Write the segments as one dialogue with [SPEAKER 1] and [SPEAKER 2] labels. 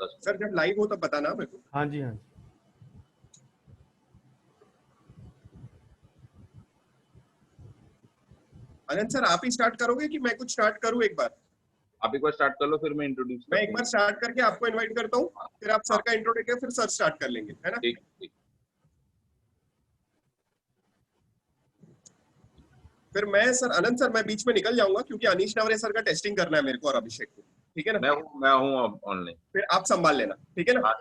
[SPEAKER 1] Sir जब live हो तब बताना मेरे को।
[SPEAKER 2] हाँ जी, हाँ जी।
[SPEAKER 1] अनंत सर आप ही स्टार्ट करोगे कि मैं कुछ स्टार्ट करूं? एक बार
[SPEAKER 3] आप एक बार स्टार्ट कर लो, फिर मैं इंट्रोड्यूस
[SPEAKER 1] मैं एक बार स्टार्ट करके आपको इनवाइट करता हूं, फिर आप सर का इंट्रो देके फिर सर स्टार्ट कर लेंगे, है ना?
[SPEAKER 3] ठीक ठीक।
[SPEAKER 1] फिर मैं सर अनंत सर मैं बीच में निकल जाऊंगा क्योंकि अनीश नवरे सर का टेस्टिंग करना है मेरे को और अभिषेक को, ठीक है ना?
[SPEAKER 3] मैं हूँ ऑनलाइन।
[SPEAKER 1] फिर आप संभाल लेना, ठीक है ना?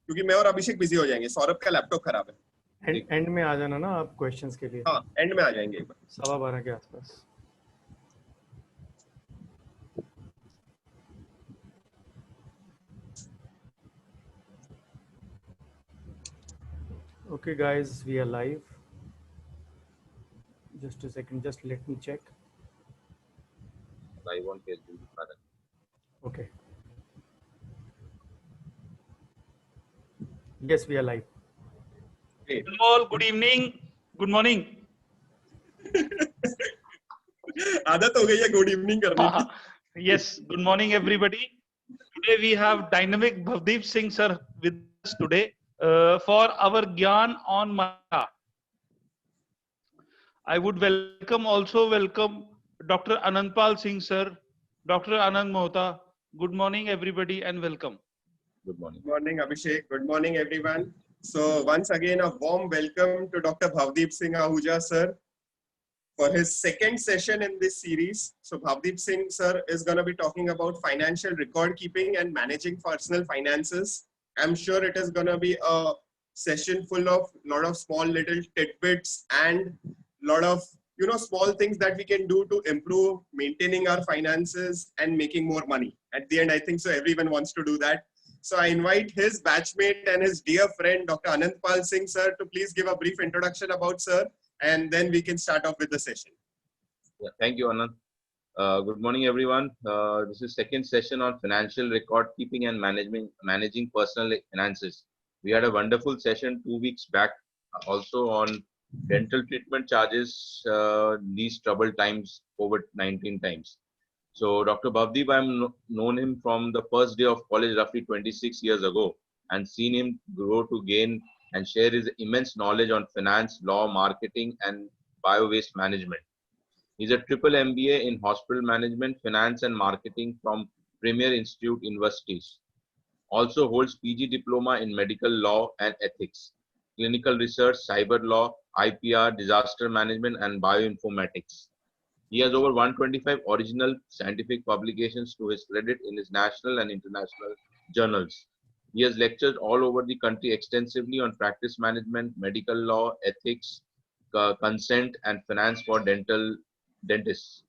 [SPEAKER 1] क्योंकि मैं और अभिषेक बिजी हो जाएंगे, सौरभ का लैपटॉप खराब है।
[SPEAKER 2] एंड में आ जाना ना आप क्वेश्चंस के लिए।
[SPEAKER 1] हाँ एंड में आ जाएंगे एक बार
[SPEAKER 2] 12:15 के आसपास। Okay guys, we are live. Just a second, just let me check.
[SPEAKER 3] Live on Facebook.
[SPEAKER 2] Okay. Yes, we are live.
[SPEAKER 4] All good evening, good morning.
[SPEAKER 1] आदत हो गई है गुड इवनिंग करने की।
[SPEAKER 4] Yes, good morning everybody. Today we have dynamic Bhavdeep Singh sir with us today for our Gyan on Maya. I would welcome Dr. Anandpal Singh sir, Dr. Anand Mohta. Good morning everybody and welcome.
[SPEAKER 3] Good morning.
[SPEAKER 1] Good morning Abhishek, good morning everyone. So once again a warm welcome to Dr. Bhavdeep Singh Ahuja sir for his second session in this series. So Bhavdeep Singh sir is going to be talking about financial record keeping and managing personal finances. I'm sure it is going to be a session full of lot of small little tidbits and lot of small things that we can do to improve maintaining our finances and making more money. At the end I think so everyone wants to do that. So I invite his batchmate and his dear friend Dr. Anandpal Singh sir to please give a brief introduction about sir, and then we can start off with the session.
[SPEAKER 3] Yeah, thank you, Anand. Good morning, everyone. This is second session on financial record keeping and managing personal finances. We had a wonderful session 2 weeks back, also on dental treatment charges, these troubled times, COVID-19 times. So Dr. Bhavdeep, I've known him from the first day of college roughly 26 years ago and seen him grow to gain and share his immense knowledge on finance, law, marketing, and bio-waste management. He's a triple MBA in hospital management, finance, and marketing from Premier Institute Universities. Also holds PG diploma in medical law and ethics, clinical research, cyber law, IPR, disaster management, and bioinformatics. He has over 125 original scientific publications to his credit in his national and international journals. He has lectured all over the country extensively on practice management, medical law, ethics, consent, and finance for dentists.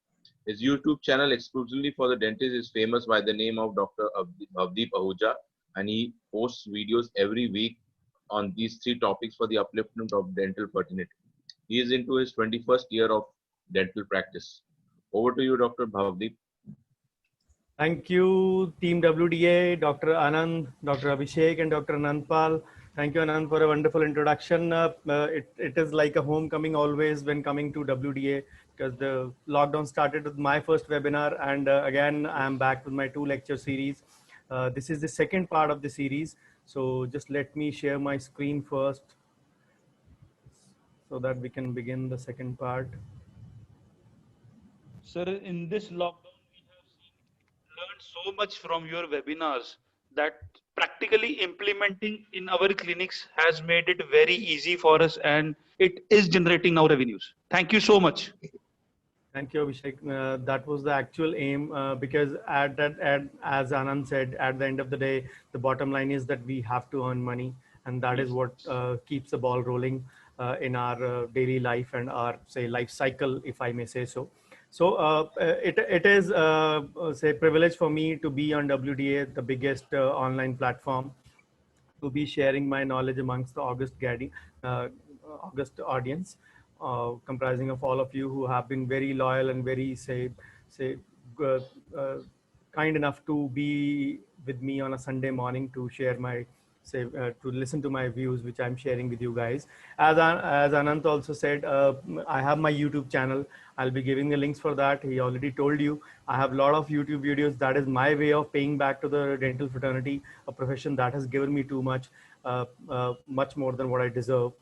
[SPEAKER 3] His YouTube channel exclusively for the dentist is famous by the name of Dr. Bhavdeep Ahuja, and he posts videos every week on these three topics for the upliftment of dental fertility. He is into his 21st year of dental practice. Over to you, Dr. Bhavdeep.
[SPEAKER 2] Thank you, Team WDA, Dr. Anand, Dr. Abhishek, and Dr. Anandpal. Thank you, Anand, for a wonderful introduction. It is like a homecoming always when coming to WDA, because the lockdown started with my first webinar, and again, I'm back with my 2 lecture series. This is the second part of the series. So just let me share my screen first so that we can begin the second part.
[SPEAKER 4] Sir, in this lockdown, we have learned so much from your webinars that practically implementing in our clinics has made it very easy for us, and it is generating now revenues. Thank you so much.
[SPEAKER 2] Thank you, Abhishek. That was the actual aim, because as Anand said, at the end of the day, the bottom line is that we have to earn money, and that is what keeps the ball rolling in our daily life and our, say, life cycle, if I may say so. So it is say privilege for me to be on WDA, the biggest online platform, to be sharing my knowledge amongst the August audience, comprising of all of you who have been very loyal and very kind enough to be with me on a Sunday morning to share my say to listen to my views, which I'm sharing with you guys. As Anant also said, I have my YouTube channel. I'll be giving the links for that. He already told you I have a lot of YouTube videos. That is my way of paying back to the dental fraternity, a profession that has given me too much, much more than what I deserve.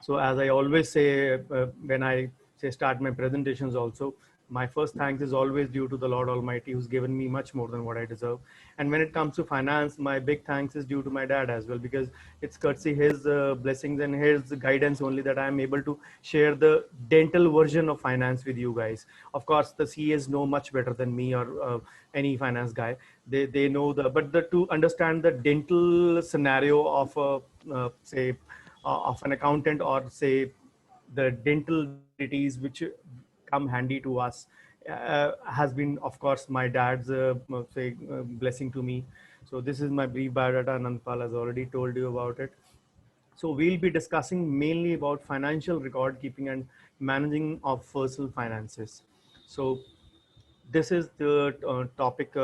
[SPEAKER 2] So as I always say, when I say start my presentations also, my first thanks is always due to the Lord Almighty, who's given me much more than what I deserve. And when it comes to finance, my big thanks is due to my dad as well, because it's courtesy his blessings and his guidance only that I'm able to share the dental version of finance with you guys. Of course, the CAs know much better than me or any finance guy. They know to understand the dental scenario of say of an accountant, or say the dental deities which come handy to us, has been, of course, my dad's blessing to me. So this is my brief biodata. Anandpal has already told you about it. So we'll be discussing mainly about financial record keeping and managing of personal finances. So this is the topic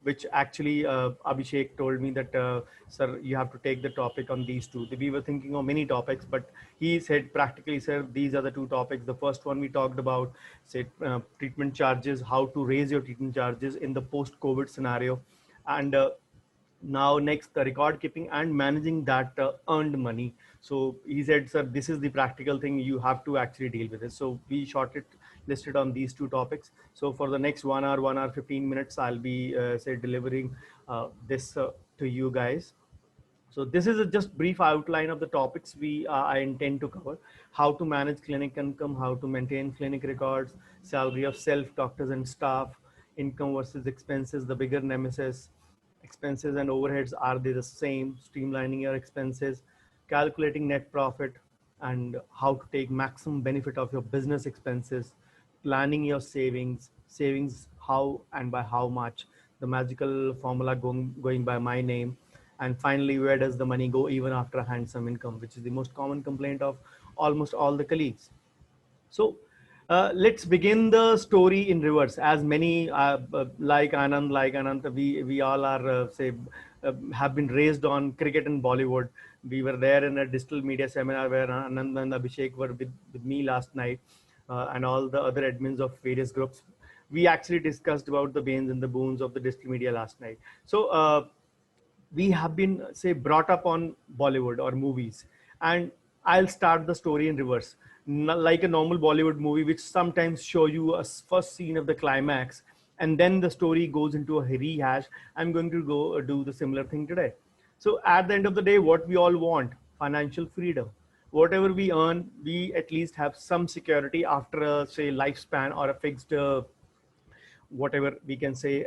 [SPEAKER 2] which actually Abhishek told me that, sir, you have to take the topic on these two. We were thinking of many topics, but he said practically, sir, these are the two topics. The first one we talked about, say, treatment charges, how to raise your treatment charges in the post-COVID scenario. And now next, the record keeping and managing that earned money. So he said, sir, this is the practical thing, you have to actually deal with it. So we short it listed on these two topics. So for the next 1 hour, 1 hour 15 minutes, I'll be say delivering this to you guys. So this is a just brief outline of the topics I intend to cover: how to manage clinic income, how to maintain clinic records, salary of self, doctors and staff, income versus expenses, the bigger nemesis, expenses and overheads, are they the same, streamlining your expenses, calculating net profit, and how to take maximum benefit of your business expenses, planning your savings, how and by how much, the magical formula going by my name, and finally, where does the money go even after a handsome income, which is the most common complaint of almost all the colleagues. So let's begin the story in reverse. As many like Anand, we all are have been raised on cricket and Bollywood. We were there in a digital media seminar where Anand and Abhishek were with me last night, and all the other admins of various groups. We actually discussed about the banes and the boons of the digital media last night. So we have been, say, brought up on Bollywood or movies, and I'll start the story in reverse. Like a normal Bollywood movie, which sometimes show you a first scene of the climax, and then the story goes into a rehash. I'm going to go do the similar thing today. So at the end of the day, what we all want: financial freedom. Whatever we earn, we at least have some security after a, say, lifespan or a fixed whatever we can say,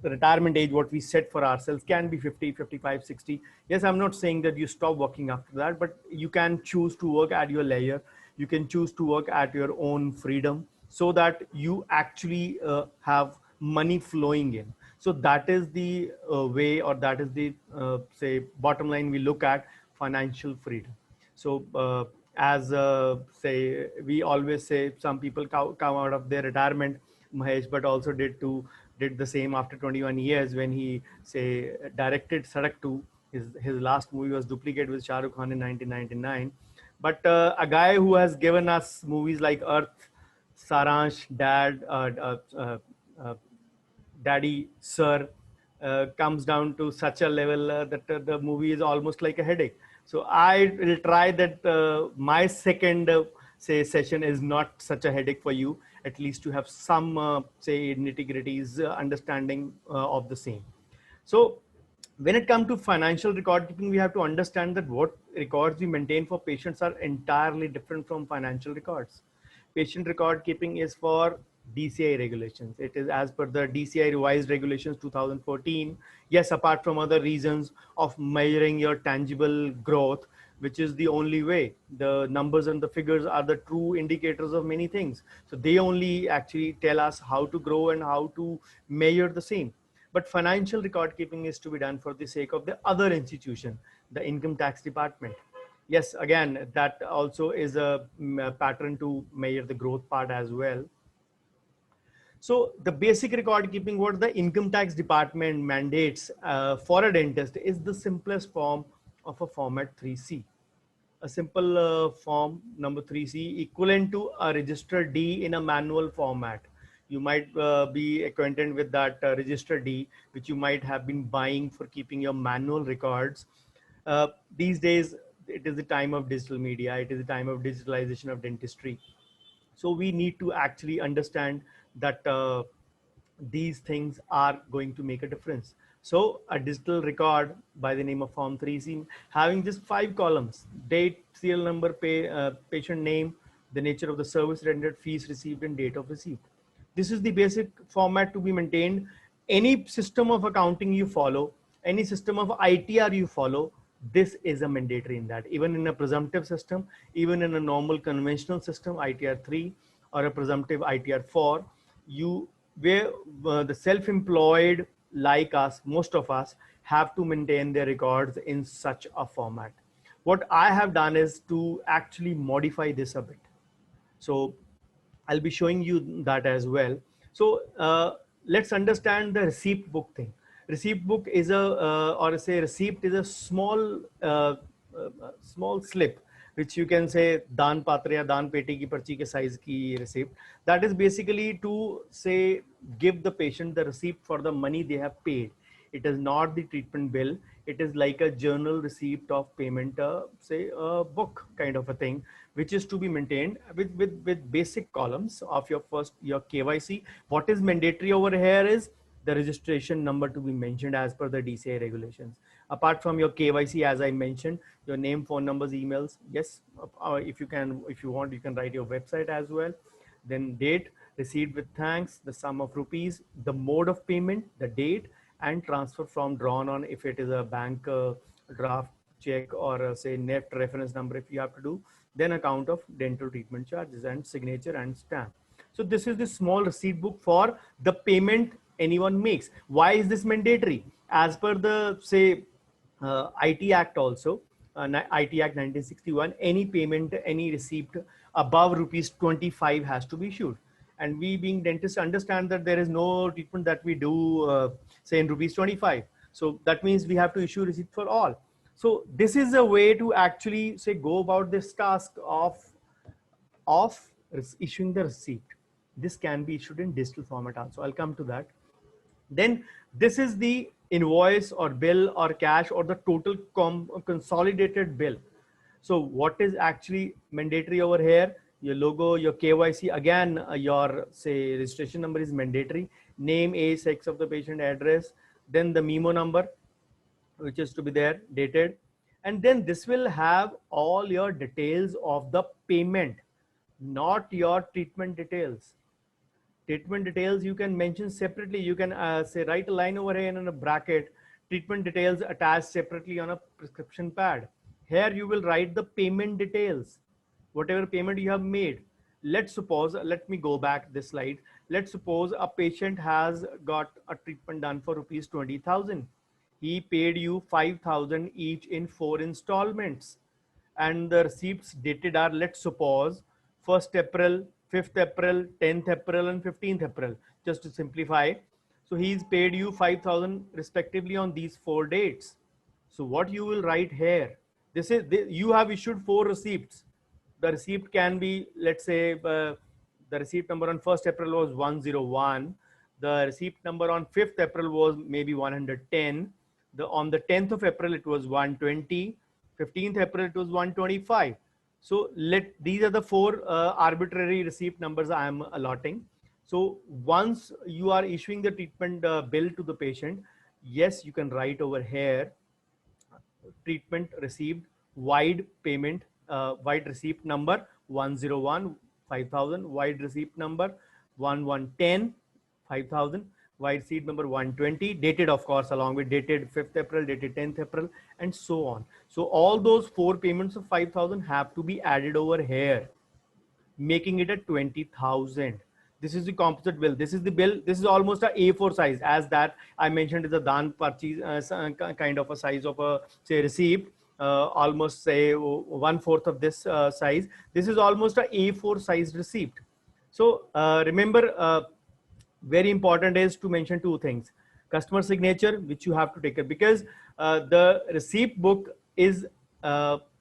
[SPEAKER 2] the retirement age what we set for ourselves can be 50, 55, 60. Yes, I'm not saying that you stop working after that, but you can choose to work at your leisure. You can choose to work at your own freedom, so that you actually have money flowing in. So that is the way, or that is the say bottom line we look at financial freedom. So as say we always say, some people come out of their retirement, Mahesh but also did the same after 21 years when he, say, directed Sadak 2. His last movie was Duplicate with Shah Rukh Khan in 1999. But a guy who has given us movies like Earth, Saransh, Daddy, Sir, comes down to such a level that the movie is almost like a headache. So I will try that my second say session is not such a headache for you, at least to have some say nitty-gritties understanding of the same. So when it comes to financial record keeping, we have to understand that what records we maintain for patients are entirely different from financial records. Patient record keeping is for DCI regulations. It is as per the DCI revised regulations 2014. Yes, apart from other reasons of measuring your tangible growth, which is the only way. The numbers and the figures are the true indicators of many things. So they only actually tell us how to grow and how to measure the same. But financial record keeping is to be done for the sake of the other institution, the income tax department. Yes, again, that also is a pattern to measure the growth part as well. So the basic record keeping, what the income tax department mandates for a dentist, is the simplest form of a format 3C. A simple form number 3C equivalent to a register D in a manual format. You might be acquainted with that register D, which you might have been buying for keeping your manual records. These days, it is the time of digital media. It is the time of digitalization of dentistry. So we need to actually understand that these things are going to make a difference. So a digital record by the name of Form 3C, having just 5 columns: date, serial number, patient name, the nature of the service rendered, fees received, and date of receipt. This is the basic format to be maintained. Any system of accounting you follow, any system of ITR you follow, this is a mandatory in that. Even in a presumptive system, even in a normal conventional system, ITR 3 or a presumptive ITR 4, you where the self-employed like us, most of us have to maintain their records in such a format. What I have done is to actually modify this a bit. So I'll be showing you that as well. So let's understand the receipt book thing. Receipt book is or say receipt is a small slip, which you can say daan patra ya daan peti ki parchi ke size ki receipt. That is basically to say give the patient the receipt for the money they have paid. It is not the treatment bill. It is like a journal receipt of payment, say a book kind of a thing, which is to be maintained with basic columns of your KYC. What is mandatory over here is the registration number to be mentioned as per the DCI regulations. Apart from your KYC, as I mentioned, your name, phone numbers, emails. Yes, if you want, you can write your website as well. Then date, receipt with thanks, the sum of rupees, the mode of payment, the date, and transfer from drawn on if it is a bank draft check or say NEFT reference number if you have to do, then account of dental treatment charges and signature and stamp. So this is the small receipt book for the payment anyone makes. Why is this mandatory? As per the say IT Act also, IT Act 1961, any payment, any receipt above rupees 25 has to be issued. And we being dentists understand that there is no treatment that we do say in rupees 25. So that means we have to issue receipt for all. So this is a way to actually say go about this task of issuing the receipt. This can be issued in digital format also. I'll come to that. Then this is the invoice or bill or cash or the total consolidated bill. So what is actually mandatory over here? Your logo, your KYC, again, your say registration number is mandatory. Name, age, sex of the patient, address, then the memo number, which is to be there, dated. And then this will have all your details of the payment, not your treatment details. Treatment details you can mention separately. You can say write a line over here in a bracket, treatment details attached separately on a prescription pad. Here you will write the payment details, whatever payment you have made. Let's suppose, let me go back this slide. Let's suppose a patient has got a treatment done for rupees 20,000. He paid you 5,000 each in 4 installments. And the receipts dated are, let's suppose, 1st April, 5th April, 10th April, and 15th April, just to simplify. So he's paid you 5,000 respectively on these 4 dates. So what you will write here, this is, you have issued 4 receipts. The receipt can be, let's say, the receipt number on 1st April was 101. The receipt number on 5th April was maybe 110. On the 10th of April, it was 120. 15th April, it was 125. So these are the 4 arbitrary receipt numbers I am allotting. So once you are issuing the treatment bill to the patient, yes, you can write over here, treatment received, wide payment, wide receipt number 101, 5,000, wide receipt number 1110, 5,000, wide receipt number 120, dated of course along with dated 5th April, dated 10th April, and so on. So all those 4 payments of 5,000 have to be added over here, making it a 20,000. This is the composite bill. This is the bill. This is almost a A4 size, as that I mentioned is a daan purchase kind of a size of a say receipt. Almost say 1/4 of this size. This is almost a A4 size receipt. So remember, very important is to mention two things: customer signature, which you have to take care, because the receipt book is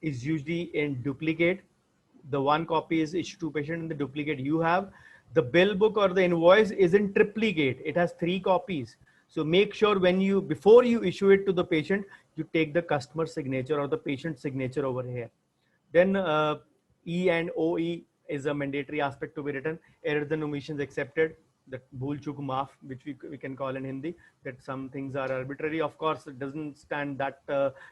[SPEAKER 2] usually in duplicate. The one copy is issued to patient and the duplicate you have. The bill book or the invoice is in triplicate. It has 3 copies. So make sure before you issue it to the patient, you take the customer signature or the patient signature over here. Then E and OE is a mandatory aspect to be written. Errors and omissions accepted. That bhool chuk maaf, which we can call in Hindi, that some things are arbitrary. Of course, it doesn't stand that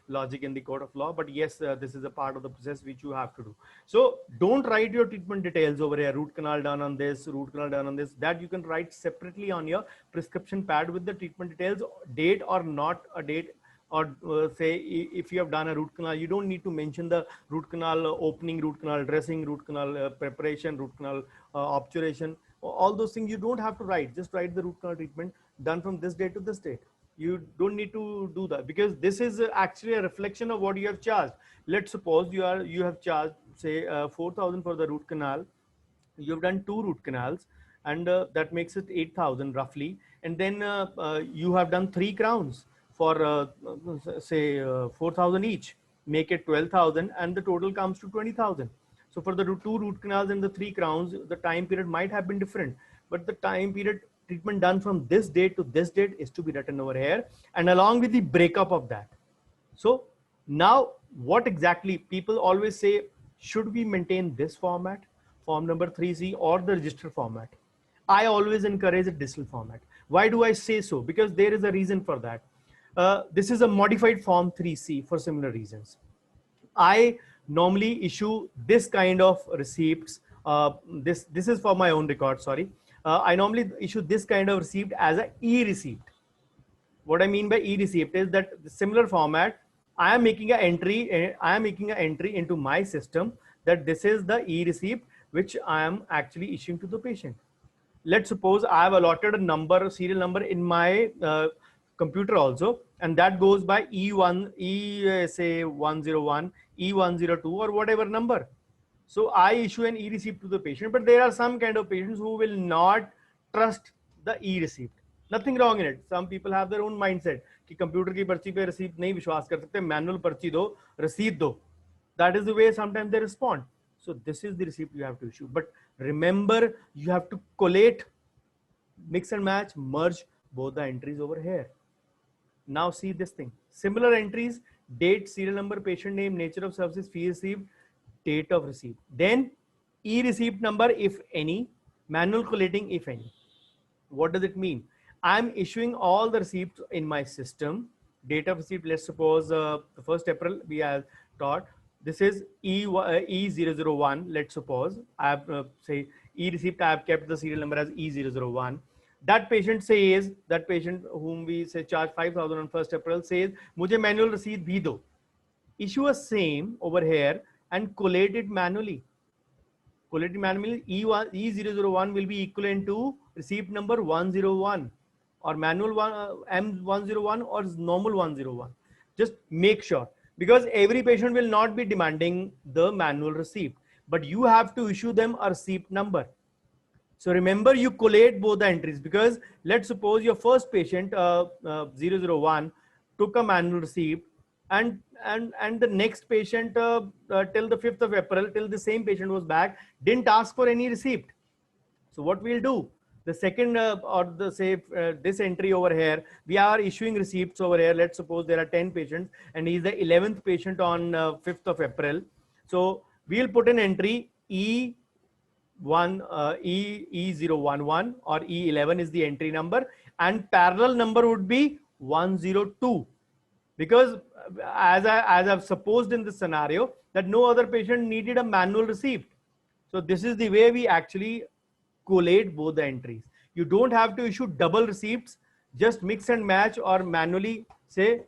[SPEAKER 2] logic in the court of law, but yes, this is a part of the process which you have to do. So don't write your treatment details over here. Root canal done on this, root canal done on this. That you can write separately on your prescription pad with the treatment details, date or not a date. Or say if you have done a root canal, you don't need to mention the root canal opening, root canal dressing, root canal preparation, root canal obturation. All those things you don't have to write. Just write the root canal treatment done from this date to this date. You don't need to do that, because this is actually a reflection of what you have charged. Let's suppose you have charged say 4,000 for the root canal. You've done 2 root canals, and that makes it 8,000 roughly. And then you have done 3 crowns for say 4,000 each, make it 12,000, and the total comes to 20,000. So for the 2 root canals and the 3 crowns, the time period might have been different, but the time period treatment done from this date to this date is to be written over here, and along with the breakup of that. So now what exactly people always say, should we maintain this format, form number 3C, or the register format? I always encourage a digital format. Why do I say so? Because there is a reason for that. This is a modified form 3C for similar reasons. I normally issue this kind of receipts. This is for my own record, sorry. I normally issue this kind of receipt as an e-receipt. What I mean by e-receipt is that the similar format, I am making an entry into my system that this is the e-receipt which I am actually issuing to the patient. Let's suppose I have allotted a serial number in my computer also, and that goes by say 101, E102, or whatever number. So I issue an e-receipt to the patient, but there are some kind of patients who will not trust the e-receipt. Nothing wrong in it. Some people have their own mindset कि computer की पर्ची पे receipt नहीं विश्वास कर सकते, manual पर्ची दो, receipt दो. That is the way sometimes they respond. So this is the receipt you have to issue. But remember, you have to collate, mix and match, merge both the entries over here. Now see this thing. Similar entries: date, serial number, patient name, nature of services, fee received, date of receipt. Then e-receipt number if any, manual collating if any. What does it mean? I'm issuing all the receipts in my system. Date of receipt, let's suppose the 1st April we have taught. This is E001. Let's suppose I have say e-receipt, I have kept the serial number as E001. That patient whom we say charge 5,000 on 1st April says, मुझे manual receipt भी दो. Issue a same over here and collate it manually. Collate it manually. E001 will be equivalent to receipt number 101, or manual M101, or normal 101. Just make sure, because every patient will not be demanding the manual receipt, but you have to issue them a receipt number. So remember, you collate both the entries, because let's suppose your first patient 001 took a manual receipt, and the next patient till the 5th of April, till the same patient was back, didn't ask for any receipt. So what we'll do, the second or the say this entry over here, we are issuing receipts over here. Let's suppose there are 10 patients and he's the 11th patient on 5th of April. So we'll put an entry E011 or E11 is the entry number, and parallel number would be 102, because as I've supposed in this scenario that no other patient needed a manual receipt. So this is the way we actually collate both the entries. You don't have to issue double receipts. Just mix and match, or manually say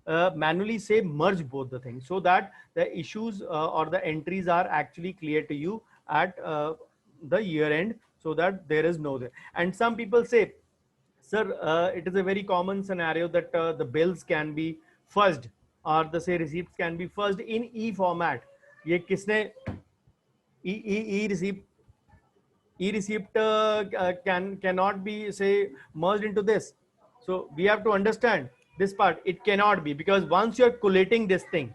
[SPEAKER 2] merge both the things, so that the issues or the entries are actually clear to you at the year end, so that there is no there. And some people say, sir, it is a very common scenario that the bills can be fuzzed, or the say receipts can be fuzzed in e format. ये किसने e receipt E-receipt cannot be say merged into this. So we have to understand this part. It cannot be, because once you're collating this thing,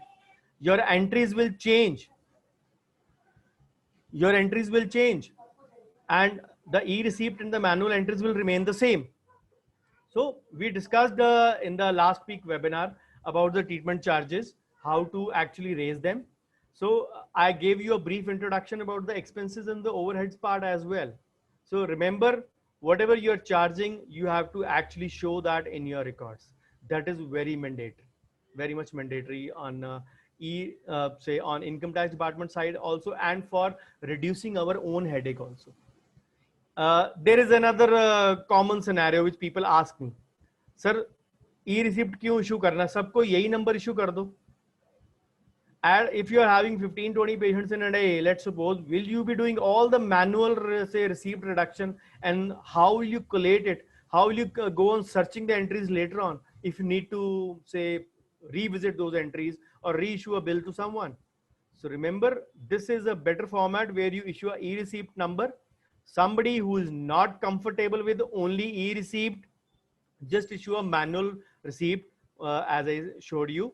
[SPEAKER 2] your entries will change. Your entries will change, and the e-receipt and the manual entries will remain the same. So we discussed in the last week webinar about the treatment charges, how to actually raise them. So I gave you a brief introduction about the expenses and the overheads part as well. So remember, whatever you're charging, you have to actually show that in your records. That is very mandatory, very much mandatory on say on income tax department side also, and for reducing our own headache also. There is another common scenario which people ask me, sir, e-receipt क्यों issue करना, सबको यही number issue कर दो. And if you are having 15-20 patients in a day, let's suppose, will you be doing all the manual say receipt reduction, and how will you collate it? How will you go on searching the entries later on if you need to say revisit those entries or reissue a bill to someone? So remember, this is a better format where you issue a e-receipt number. Somebody who is not comfortable with only e-receipt, just issue a manual receipt as I showed you,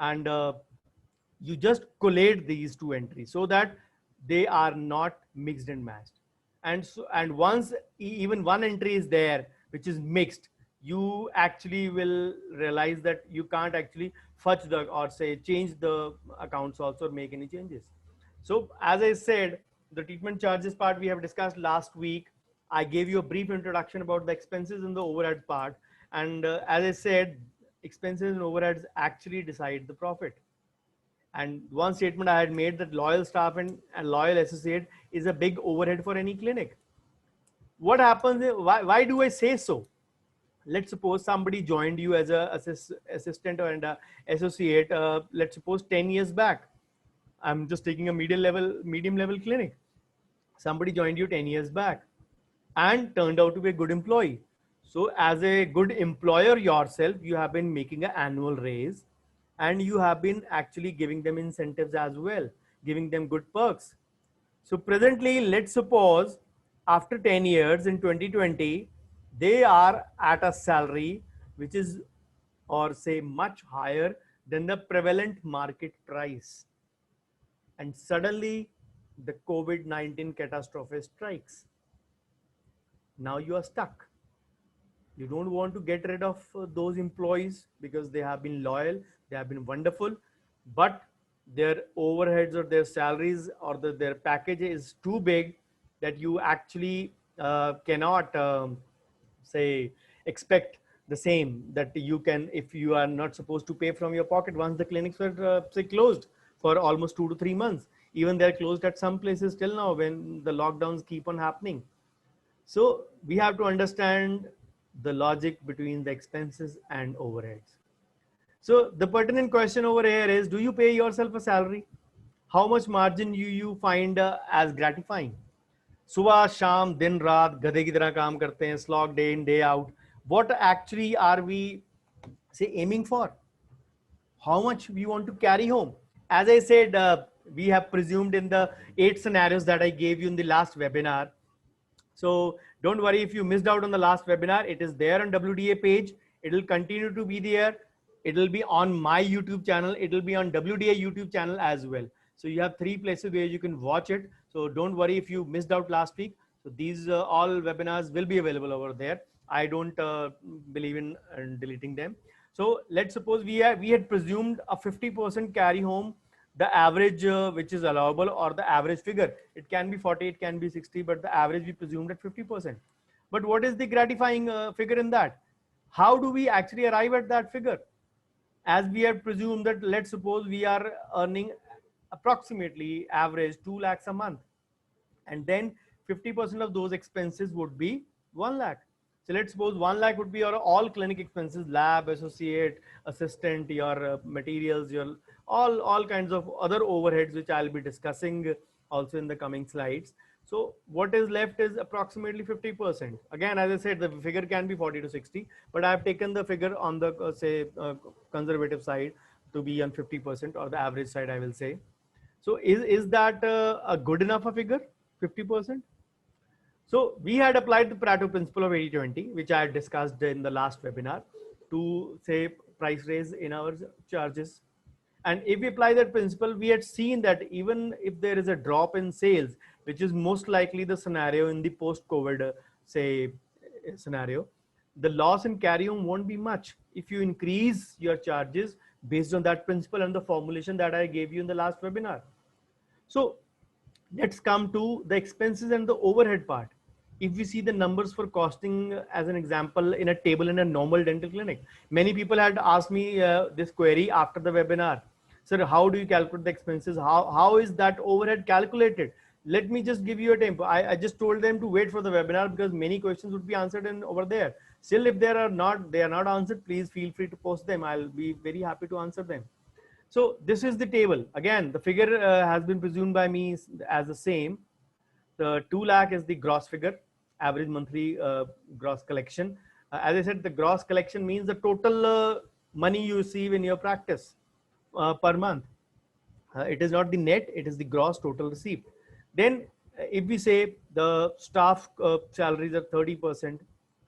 [SPEAKER 2] and you just collate these two entries so that they are not mixed and matched. And so, and once even one entry is there which is mixed, you actually will realize that you can't actually fetch the or say change the accounts also or make any changes. So as I said, the treatment charges part we have discussed last week. I gave you a brief introduction about the expenses and the overhead part. And as I said, expenses and overheads actually decide the profit. And one statement I had made, that loyal staff and loyal associate is a big overhead for any clinic. What happens, why do I say so? Let's suppose somebody joined you as a assistant or an associate, let's suppose 10 years back. I'm just taking a medium level clinic. Somebody joined you 10 years back and turned out to be a good employee. So as a good employer yourself, you have been making an annual raise, and you have been actually giving them incentives as well, giving them good perks. So presently, let's suppose after 10 years in 2020, they are at a salary which is, or say, much higher than the prevalent market price. And suddenly the COVID-19 catastrophe strikes. Now you are stuck. You don't want to get rid of those employees because they have been loyal, they have been wonderful, but their overheads or their salaries or their package is too big that you actually cannot say expect the same that you can if you are not supposed to pay from your pocket. Once the clinics were say closed for almost 2 to 3 months, even they're closed at some places till now when the lockdowns keep on happening. So we have to understand the logic between the expenses and overheads. So the pertinent question over here is, do you pay yourself a salary? How much margin you find as gratifying? सुबह शाम दिन रात गधे की तरह काम करते हैं, slog day in day out. What actually are we say aiming for? How much we want to carry home? As I said, we have presumed in the 8 scenarios that I gave you in the last webinar. So don't worry if you missed out on the last webinar. It is there on WDA page. It will continue to be there. It will be on my YouTube channel. It will be on WDA YouTube channel as well. So you have 3 places where you can watch it. So don't worry if you missed out last week. So these all webinars will be available over there. I don't believe in deleting them. So let's suppose we had presumed a 50% carry home, the average which is allowable, or the average figure. It can be 40, it can be 60, but the average we presumed at 50%. But what is the gratifying figure in that? How do we actually arrive at that figure? As we have presumed that, let's suppose we are earning approximately average 2 lakhs a month, and then 50% of those expenses would be 1 lakh. So let's suppose 1 lakh would be your all clinic expenses, lab, associate, assistant, your materials, your all kinds of other overheads, which I'll be discussing also in the coming slides. So what is left is approximately 50%. Again, as I said, the figure can be 40 to 60, but I've taken the figure on the say conservative side to be on 50%, or the average side, I will say. So is that a good enough a figure, 50%? So we had applied the Pareto principle of 80-20, which I had discussed in the last webinar, to say price raise in our charges. And if we apply that principle, we had seen that even if there is a drop in sales, which is most likely the scenario in the post-COVID, say, scenario, the loss in carry home won't be much if you increase your charges based on that principle and the formulation that I gave you in the last webinar. So let's come to the expenses and the overhead part. If we see the numbers for costing as an example in a table in a normal dental clinic, many people had asked me this query after the webinar. Sir, how do you calculate the expenses? How is that overhead calculated? Let me just give you a tempo. I just told them to wait for the webinar because many questions would be answered in over there. Still, if they are not answered, please feel free to post them. I'll be very happy to answer them. So this is the table. Again, the figure has been presumed by me as the same. The 2 lakh is the gross figure, average monthly gross collection. As I said, the gross collection means the total money you receive in your practice per month. It is not the net, it is the gross total receipt. Then if we say the staff salaries are 30%,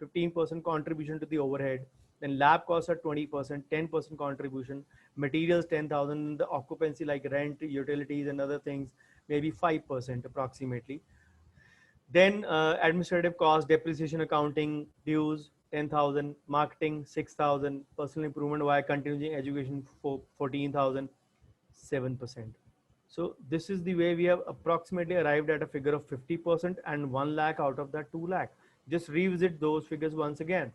[SPEAKER 2] 15% contribution to the overhead, then lab costs are 20%, 10% contribution, materials 10,000, the occupancy like rent, utilities and other things, maybe 5% approximately. Then administrative costs, depreciation, accounting, dues, 10,000, marketing, 6,000, personal improvement via continuing education for 14,000, 7%. So this is the way we have approximately arrived at a figure of 50% and 1 lakh out of that 2 lakh. Just revisit those figures once again.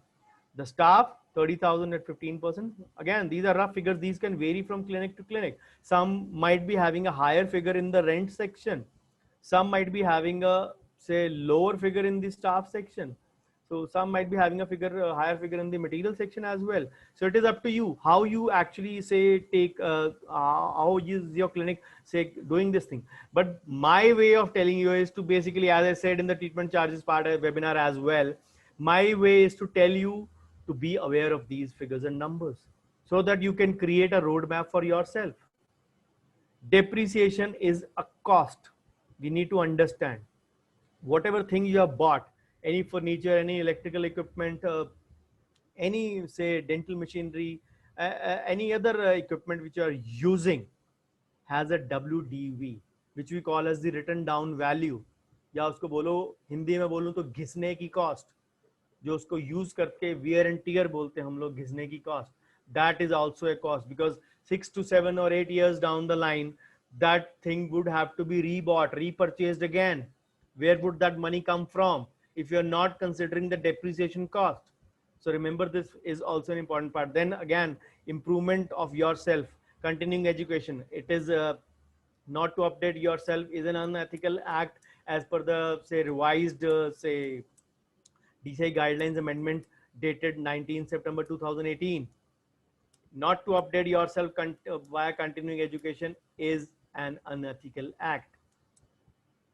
[SPEAKER 2] The staff, 30,000 at 15%. Again, these are rough figures. These can vary from clinic to clinic. Some might be having a higher figure in the rent section. Some might be having a, say, lower figure in the staff section. So some might be having a higher figure in the material section as well. So it is up to you how you actually say take how is your clinic say doing this thing. But my way of telling you is to basically, as I said in the treatment charges part of the webinar as well, my way is to tell you to be aware of these figures and numbers so that you can create a roadmap for yourself. Depreciation is a cost. We need to understand whatever thing you have bought, any furniture, any electrical equipment, any say dental machinery, any other equipment which you are using has a WDV, which we call as the written down value. या उसको बोलो हिंदी में बोलूं तो घिसने की cost, जो उसको use करके wear and tear बोलते हैं हम लोग घिसने की cost. That is also a cost because 6 to 7 or 8 years down the line, that thing would have to be rebought, repurchased again. Where would that money come from if you're not considering the depreciation cost? So remember, this is also an important part. Then again, improvement of yourself, continuing education. It is not to update yourself is an unethical act as per the say revised say DCI guidelines amendment dated 19 September 2018. Not to update yourself via continuing education is an unethical act.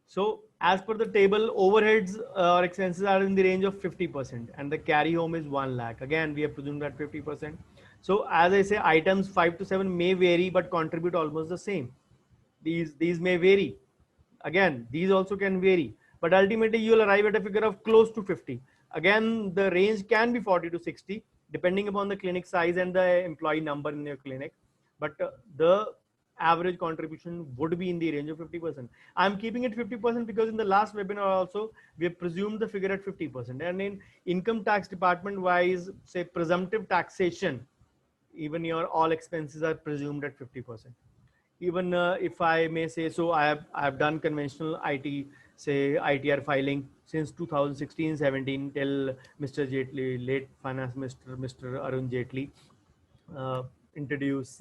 [SPEAKER 2] So as per the table, overheads or expenses are in the range of 50% and the carry home is 1 lakh. Again, we have presumed that 50%. So as I say, items 5 to 7 may vary but contribute almost the same. These may vary. Again, these also can vary, but ultimately you will arrive at a figure of close to 50. Again, the range can be 40 to 60 depending upon the clinic size and the employee number in your clinic. But the average contribution would be in the range of 50%. I'm keeping it 50% because in the last webinar also, we have presumed the figure at 50%. And in income tax department wise, say presumptive taxation, even your all expenses are presumed at 50%. Even if I may say so, I have done conventional IT, say ITR filing since 2016-17 till Mr. Jaitley, late finance minister, Mr. Arun Jaitley, introduced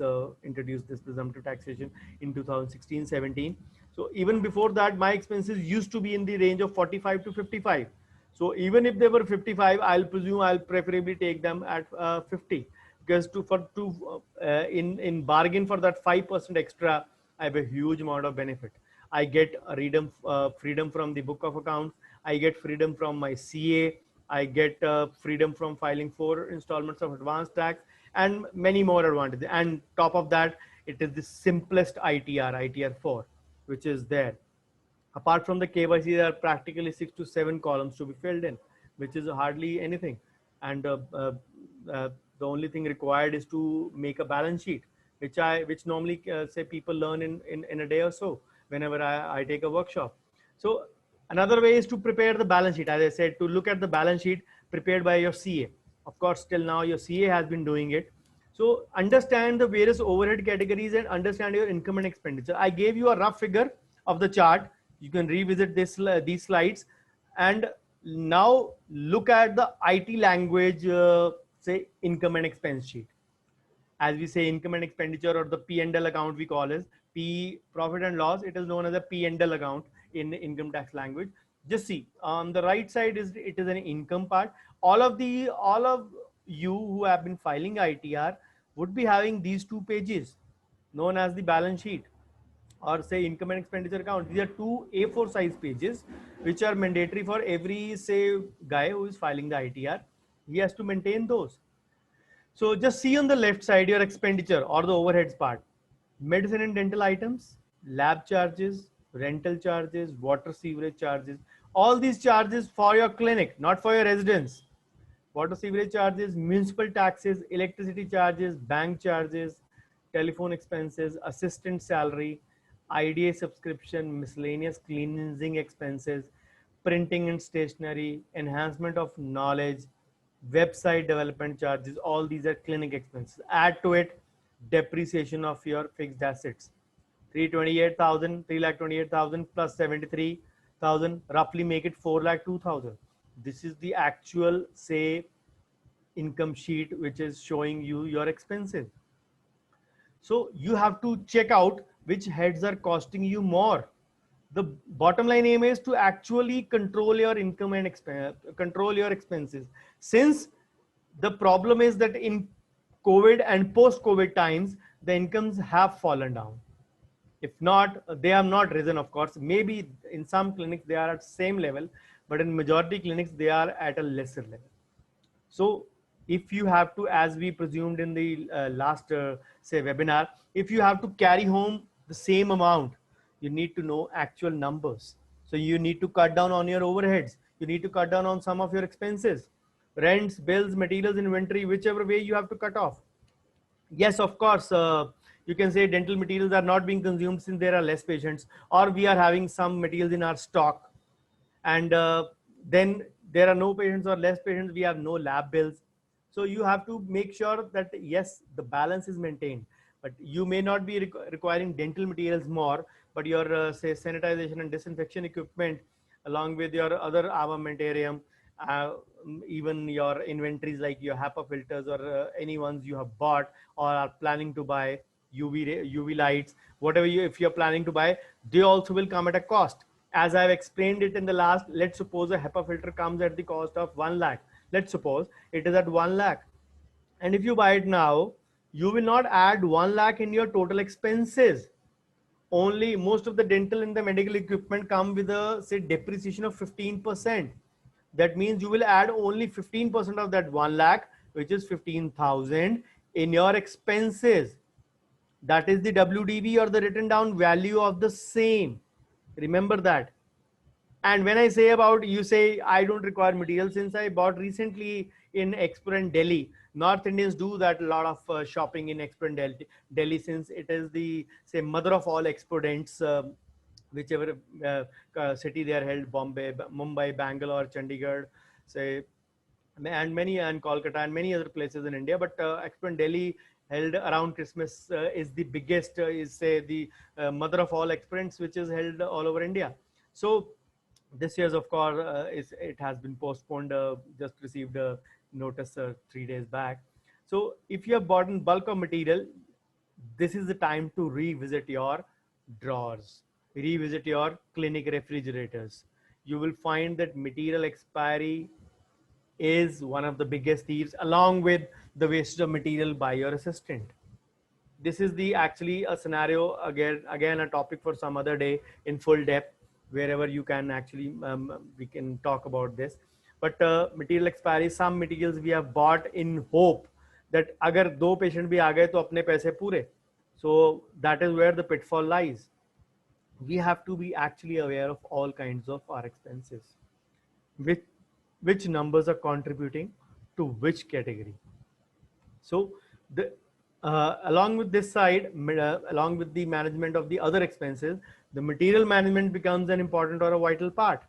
[SPEAKER 2] this presumptive taxation in 2016-17. So even before that, my expenses used to be in the range of 45 to 55. So even if they were 55, I'll presume I'll preferably take them at 50. Because in bargain for that 5% extra, I have a huge amount of benefit. I get freedom from the book of accounts. I get freedom from my CA. I get freedom from filing 4 installments of advance tax and many more advantages. And top of that, it is the simplest ITR 4, which is there. Apart from the KYC, there are practically 6 to 7 columns to be filled in, which is hardly anything. And the only thing required is to make a balance sheet, which normally say people learn in a day or so whenever I take a workshop. So another way is to prepare the balance sheet. As I said, to look at the balance sheet prepared by your CA. Of course, till now your CA has been doing it. So understand the various overhead categories and understand your income and expenditure. I gave you a rough figure of the chart. You can revisit these slides, and now look at the IT language, say income and expense sheet. As we say income and expenditure, or the P&L account we call as P, profit and loss. It is known as a P&L account in income tax language. Just see on the right side is it is an income part. All of you who have been filing ITR would be having these two pages known as the balance sheet, or say income and expenditure account. These are two A4 size pages which are mandatory for every, say, guy who is filing the ITR. He has to maintain those. So just see on the left side your expenditure or the overheads part. Medicine and dental items, lab charges, rental charges, water sewerage charges. All these charges for your clinic, not for your residence. Water sewerage charges, municipal taxes, electricity charges, bank charges, telephone expenses, assistant salary, IDA subscription, miscellaneous cleansing expenses, printing and stationery, enhancement of knowledge, website development charges. All these are clinic expenses. Add to it depreciation of your fixed assets. 3,28,000 plus 73,000, roughly make it 4,02,000. This is the actual, say, income sheet which is showing you your expenses. So you have to check out which heads are costing you more. The bottom line aim is to actually control your income and control your expenses. Since the problem is that in COVID and post-COVID times, the incomes have fallen down. If not, they have not risen, of course. Maybe in some clinics they are at same level, but in majority clinics they are at a lesser level. So if you have to, as we presumed in the last say webinar, if you have to carry home the same amount, you need to know actual numbers. So you need to cut down on your overheads. You need to cut down on some of your expenses, rents, bills, materials, inventory, whichever way you have to cut off. Yes, of course, you can say dental materials are not being consumed since there are less patients, or we are having some materials in our stock, and then there are no patients or less patients, we have no lab bills. So you have to make sure that yes, the balance is maintained, but you may not be requiring dental materials more, but your say sanitization and disinfection equipment, along with your other armamentarium, even your inventories like your HEPA filters or any ones you have bought or are planning to buy, UV lights, whatever if you're planning to buy, they also will come at a cost. As I've explained it in the last, let's suppose a HEPA filter comes at the cost of 1 lakh. Let's suppose it is at 1 lakh. And if you buy it now, you will not add 1 lakh in your total expenses. Only most of the dental and the medical equipment come with a, say, depreciation of 15%. That means you will add only 15% of that 1 lakh, which is 15,000 in your expenses. That is the WDV, or the written down value of the same. Remember that. And when I say about, you say I don't require material, since I bought recently in Expo in Delhi. North Indians do that, a lot of shopping in Expo in Delhi, since it is the, say, mother of all exportants, whichever city they are held, Bombay, Mumbai, Bangalore, Chandigarh, say, and Kolkata and many other places in India. But Expo in Delhi held around Christmas is the biggest, is say the mother of all exportants, which is held all over India. So this year's, of course, it has been postponed. Just received a notice 3 days back. So if you have bought in bulk of material, this is the time to revisit your drawers, revisit your clinic refrigerators. You will find that material expiry is one of the biggest thieves, along with the wastage of material by your assistant. This is the actually a scenario, again a topic for some other day in full depth, wherever you can actually we can talk about this. But material expiry, some materials we have bought in hope that agar do patient bhi aa gaye to apne paise pure. So that is where the pitfall lies. we have to be actually aware of all kinds of our expenses, which which numbers are contributing to which category. So the along with this side, along with the management of the other expenses, the material management becomes an important or a vital part.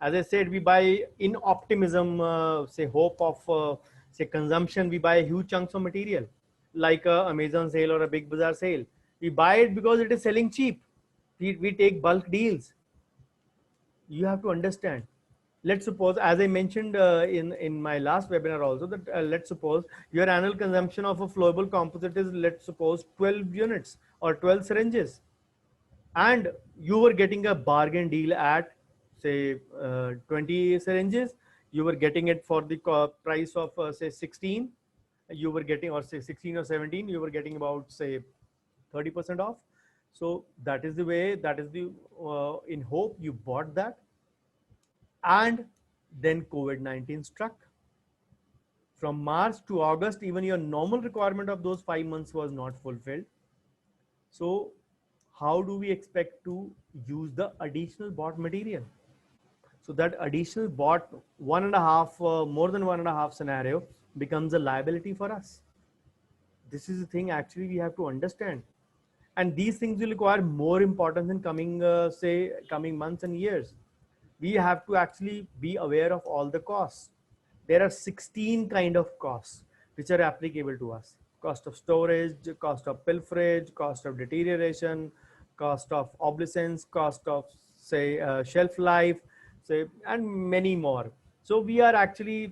[SPEAKER 2] As I said, we buy in optimism, say hope of say consumption. We buy huge chunks of material, like a Amazon sale or a Big Bazaar sale. We buy it because it is selling cheap. We take bulk deals. You have to understand. Let's suppose, as I mentioned in my last webinar also, that let's suppose your annual consumption of a flowable composite is, let's suppose, 12 units or 12 syringes, and you were getting a bargain deal at say 20 syringes. You were getting it for the price of say 16. You were getting, or say 16 or 17, you were getting about say 30% off. So that is the way, that is the in hope you bought that. And then COVID-19 struck. From March to August, even your normal requirement of those 5 months was not fulfilled. So how do we expect to use the additional bought material? So that additional bought more than 1.5 scenario becomes a liability for us. This is the thing actually we have to understand. And these things will require more importance in coming months and years. We have to actually be aware of all the costs. There are 16 kind of costs which are applicable to us: cost of storage, cost of pilferage, cost of deterioration, cost of obsolescence, cost of say shelf life, say, and many more. So we are actually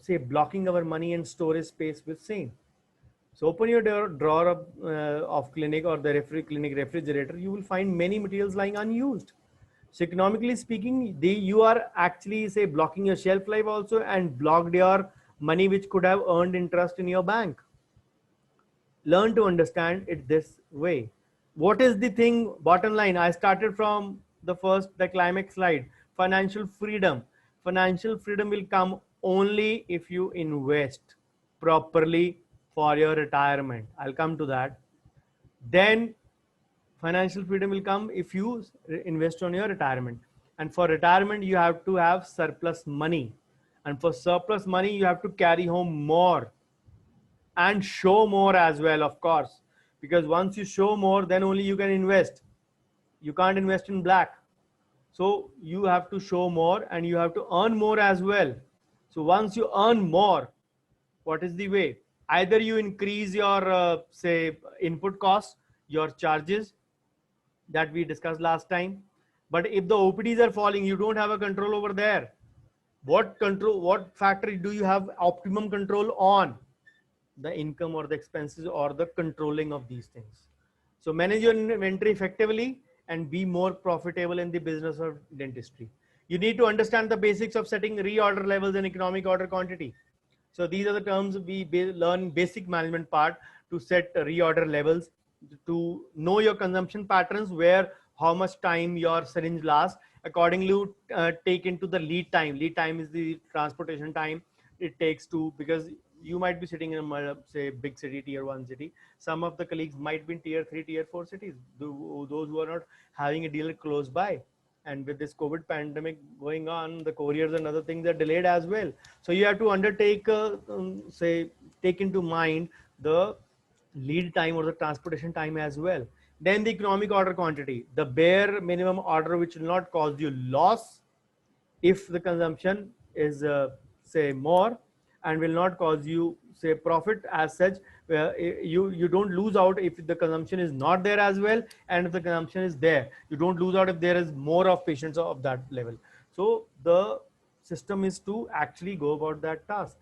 [SPEAKER 2] say blocking our money and storage space with same. So open your drawer of clinic or the clinic refrigerator, you will find many materials lying unused. So economically speaking, you are actually say blocking your shelf life also, and blocked your money which could have earned interest in your bank. Learn to understand it this way. What is the thing? Bottom line, I started from the climax slide: financial freedom. Financial freedom will come only if you invest properly for your retirement. I'll come to that. Then financial freedom will come if you invest on your retirement. And for retirement, you have to have surplus money. And for surplus money, you have to carry home more and show more as well, of course. Because once you show more, then only you can invest. You can't invest in black. So you have to show more and you have to earn more as well. So once you earn more, what is the way? Either you increase your say input costs, your charges that we discussed last time. But if the OPDs are falling, you don't have a control over there. What factor do you have optimum control on? The income or the expenses or the controlling of these things. So manage your inventory effectively and be more profitable in the business of dentistry. You need to understand the basics of setting reorder levels and economic order quantity. So these are the terms we learn basic management part: to set reorder levels, to know your consumption patterns, where how much time your syringe lasts. Accordingly, take into the lead time. Lead time is the transportation time it takes to, because you might be sitting in a say big city, tier 1 city. Some of the colleagues might be in tier 3, tier 4 cities, those who are not having a dealer close by. And with this COVID pandemic going on, the couriers and other things are delayed as well. So you have to undertake, take into mind the lead time or the transportation time as well. Then the economic order quantity, the bare minimum order which will not cause you loss if the consumption is say more, and will not cause you say profit as such. You don't lose out if the consumption is not there as well, and if the consumption is there, you don't lose out if there is more of patients of that level. So the system is to actually go about that task.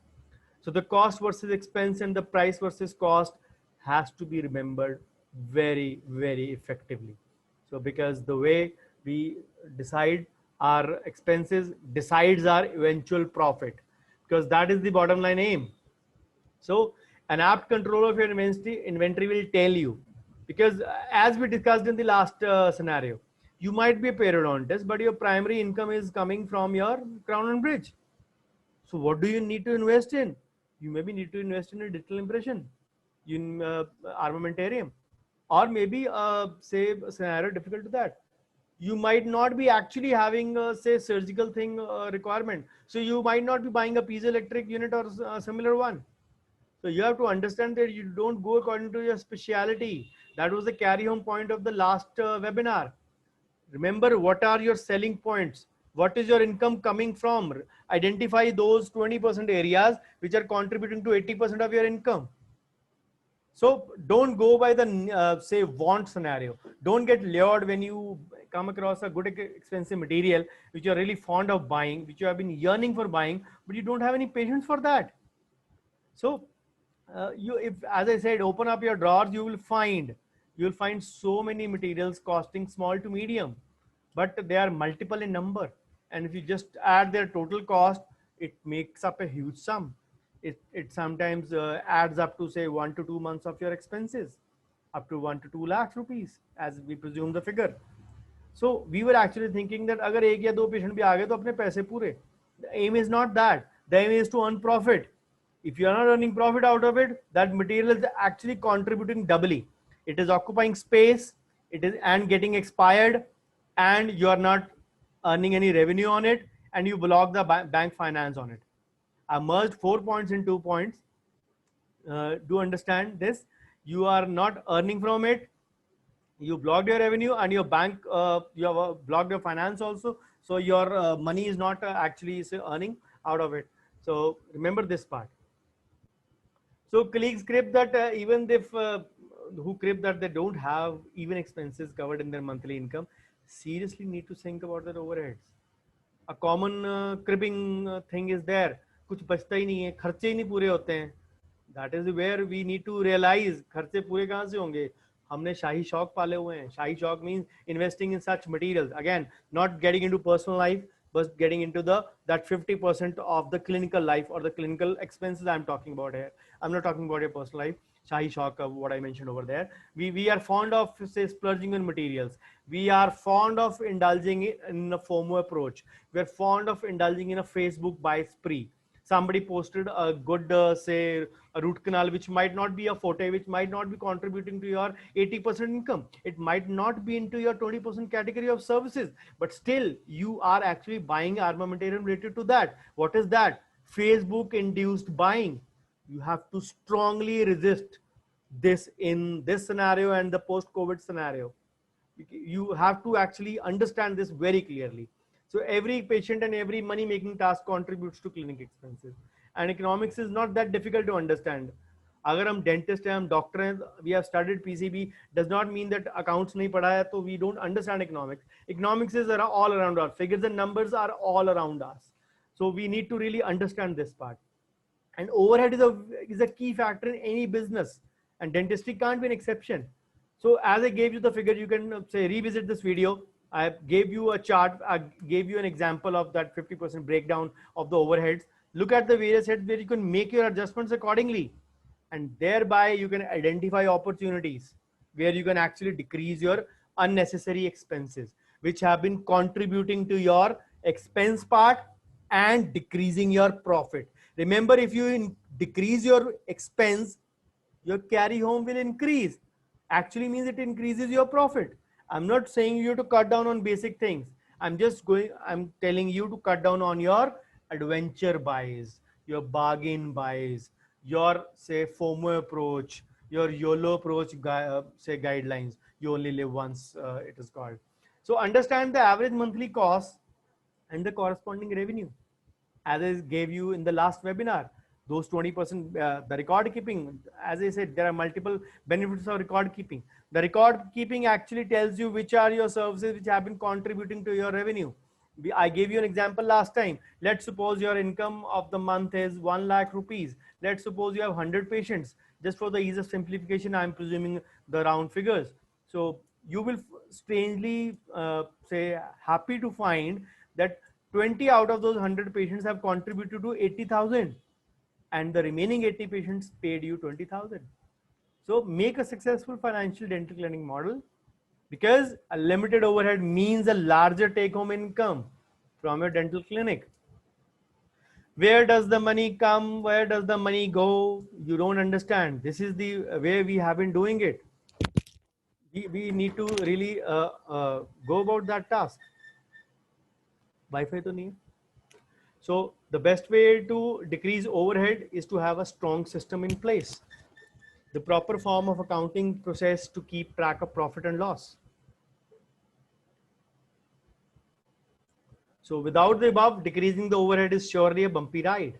[SPEAKER 2] So the cost versus expense and the price versus cost has to be remembered very, very effectively. So because the way we decide our expenses decides our eventual profit, because that is the bottom line aim. So an apt control of your inventory will tell you, because as we discussed in the last scenario, you might be a periodontist, but your primary income is coming from your crown and bridge. So what do you need to invest in? You maybe need to invest in a digital impression, in armamentarium, or maybe say a scenario difficult to that. you might not be actually having say surgical thing requirement. So you might not be buying a piezoelectric unit or a similar one. So you have to understand that you don't go according to your speciality. That was the carry home point of the last webinar. Remember, what are your selling points? What is your income coming from? Identify those 20% areas which are contributing to 80% of your income. So don't go by the say want scenario. Don't get lured when you come across a good expensive material which you're really fond of buying, which you have been yearning for buying, but you don't have any patience for that. So if, as I said, open up your drawers, you'll find so many materials costing small to medium, but they are multiple in number. And if you just add their total cost, it makes up a huge sum. It sometimes adds up to say 1 to 2 months of your expenses, up to 1 to 2 lakh rupees, as we presume the figure. So we were actually thinking that अगर एक या दो patient भी आ गए तो अपने पैसे पूरे. The aim is not that. The aim is to earn profit. If you are not earning profit out of it, that material is actually contributing doubly. It is occupying space, it is and getting expired, and you are not earning any revenue on it, and you block the bank finance on it. I merged 4 points in 2 points. Do understand this? You are not earning from it. You blocked your revenue, and your bank, you have blocked your finance also. So your money is not actually earning out of it. So remember this part. So colleagues crib that even if who crib that they don't have even expenses covered in their monthly income, seriously need to think about their overheads. A common cribbing thing is there. कुछ बचता ही नहीं है, खर्चे ही नहीं पूरे होते हैं. That is where we need to realize खर्चे पूरे कहाँ से होंगे. हमने शाही शौक पाले हुए हैं. शाही शौक means investing in such materials. Again, not getting into personal life, but getting into that 50% of the clinical life or the clinical expenses I'm talking about here. I'm not talking about your personal life. Shahi shock of what I mentioned over there. We are fond of say splurging on materials. We are fond of indulging in a FOMO approach. We are fond of indulging in a Facebook buy spree. Somebody posted a good say a root canal which might not be a forte, which might not be contributing to your 80% income. It might not be into your 20% category of services, but still you are actually buying armamentarium related to that. What is that? Facebook induced buying. You have to strongly resist this in this scenario and the post-COVID scenario. You have to actually understand this very clearly. So every patient and every money making task contributes to clinic expenses, and economics is not that difficult to understand. अगर हम dentist हैं, हम doctor हैं, we have studied PCB, does not mean that accounts नहीं पढ़ा है तो we don't understand economics. Economics is all around us. Figures and numbers are all around us. So we need to really understand this part. And overhead is a key factor in any business, and dentistry can't be an exception. So as I gave you the figure, you can say revisit this video. I gave you a chart. I gave you an example of that 50% breakdown of the overheads. Look at the various heads where you can make your adjustments accordingly, and thereby you can identify opportunities where you can actually decrease your unnecessary expenses, which have been contributing to your expense part and decreasing your profit. Remember, if you decrease your expense, your carry home will increase. Actually means it increases your profit. I'm not saying you to cut down on basic things. I'm telling you to cut down on your adventure buys, your bargain buys, your say FOMO approach, your YOLO approach, say guidelines. You only live once, it is called. So understand the average monthly cost and the corresponding revenue. As I gave you in the last webinar, those 20%, the record keeping, as I said, there are multiple benefits of record keeping. The record keeping actually tells you which are your services which have been contributing to your revenue. I gave you an example last time. Let's suppose your income of the month is 1 lakh rupees. Let's suppose you have 100 patients. Just for the ease of simplification, I'm presuming the round figures. So you will strangely say happy to find that 20 out of those 100 patients have contributed to 80,000, and the remaining 80 patients paid you 20,000. So make a successful financial dental clinic model, because a limited overhead means a larger take home income from your dental clinic. Where does the money come? Where does the money go? You don't understand. This is the way we have been doing it. we need to really go about that task. Wi-Fi to nahi hai. So the best way to decrease overhead is to have a strong system in place. The proper form of accounting process to keep track of profit and loss. So without the above, decreasing the overhead is surely a bumpy ride.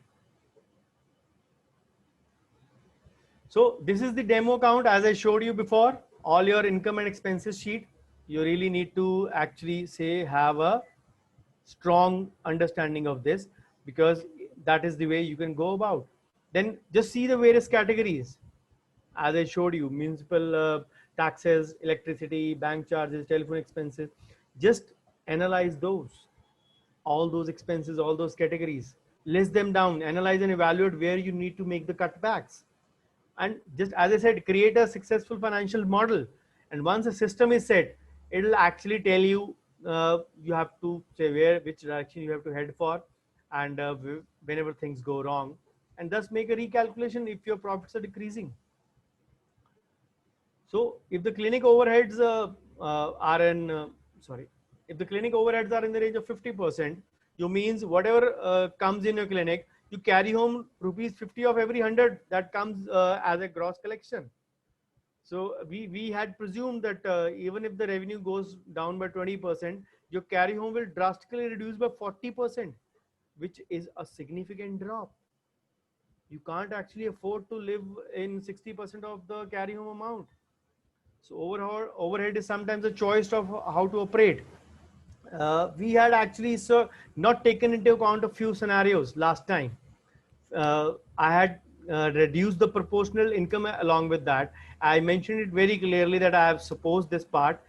[SPEAKER 2] So this is the demo account as I showed you before. All your income and expenses sheet. You really need to actually say have a strong understanding of this, because that is the way you can go about. Then just see the various categories. As I showed you, municipal taxes, electricity, bank charges, telephone expenses. Just analyze those, all those expenses, all those categories. List them down, analyze and evaluate where you need to make the cutbacks. And just as I said, create a successful financial model. And once a system is set, it will actually tell you you have to say which direction you have to head for, and whenever things go wrong, and thus make a recalculation if your profits are decreasing. So if the clinic overheads are in, if the clinic overheads are in the range of 50%, you means whatever comes in your clinic, you carry home rupees 50 of every 100 that comes as a gross collection. So we had presumed that even if the revenue goes down by 20%, your carry home will drastically reduce by 40%, which is a significant drop. You can't actually afford to live in 60% of the carry home amount. So overhead is sometimes a choice of how to operate. We had actually not taken into account a few scenarios last time. I had reduced the proportional income along with that. I mentioned it very clearly that I have supposed this part,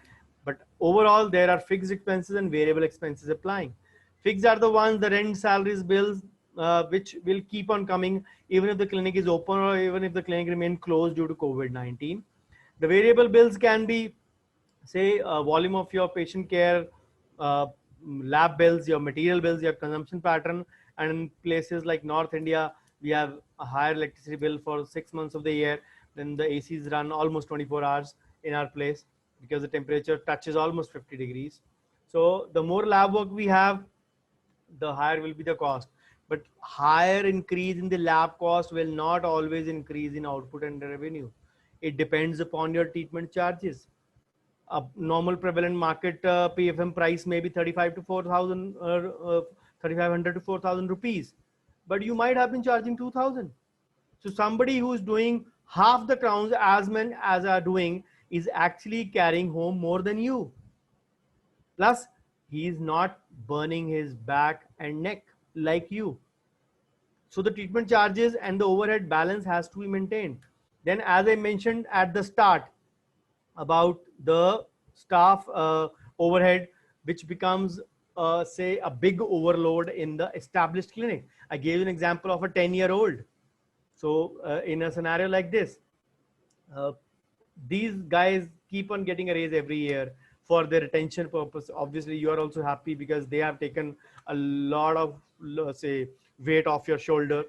[SPEAKER 2] but overall there are fixed expenses and variable expenses applying. Fixed are the ones, the rent, salaries, bills, which will keep on coming even if the clinic is open or even if the clinic remains closed due to COVID-19. The variable bills can be, say, volume of your patient care, uh, lab bills, your material bills, your consumption pattern. And in places like North India, we have a higher electricity bill for 6 months of the year. Then the ACs run almost 24 hours in our place because the temperature touches almost 50 degrees. So the more lab work we have, the higher will be the cost. But higher increase in the lab cost will not always increase in output and revenue. It depends upon your treatment charges. A normal prevalent market PFM price may be 35 to 4,000 or 3,500 to 4,000 rupees, but you might have been charging 2,000. So somebody who is doing half the crowns as men as are doing is actually carrying home more than you. Plus, he is not burning his back and neck like you. So the treatment charges and the overhead balance has to be maintained. Then, as I mentioned at the start about the staff overhead, which becomes say a big overload in the established clinic. I gave an example of a 10-year-old. So in a scenario like this, these guys keep on getting a raise every year for their retention purpose. Obviously, you are also happy because they have taken a lot of, say, weight off your shoulder.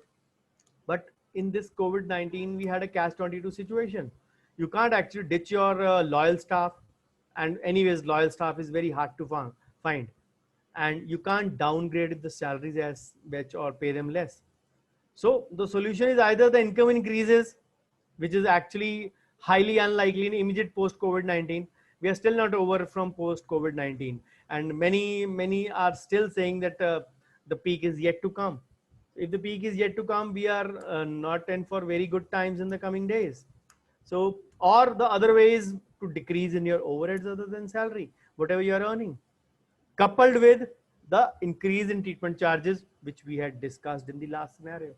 [SPEAKER 2] But in this COVID-19, we had a catch-22 situation. You can't actually ditch your loyal staff. And anyways, loyal staff is very hard to find. And you can't downgrade the salaries as much or pay them less. So the solution is either the income increases, which is actually highly unlikely in immediate post COVID-19. We are still not over from post COVID-19, and many are still saying that the peak is yet to come. If the peak is yet to come, we are not in for very good times in the coming days. So, or the other way is to decrease in your overheads other than salary, whatever you are earning, coupled with the increase in treatment charges, which we had discussed in the last scenario.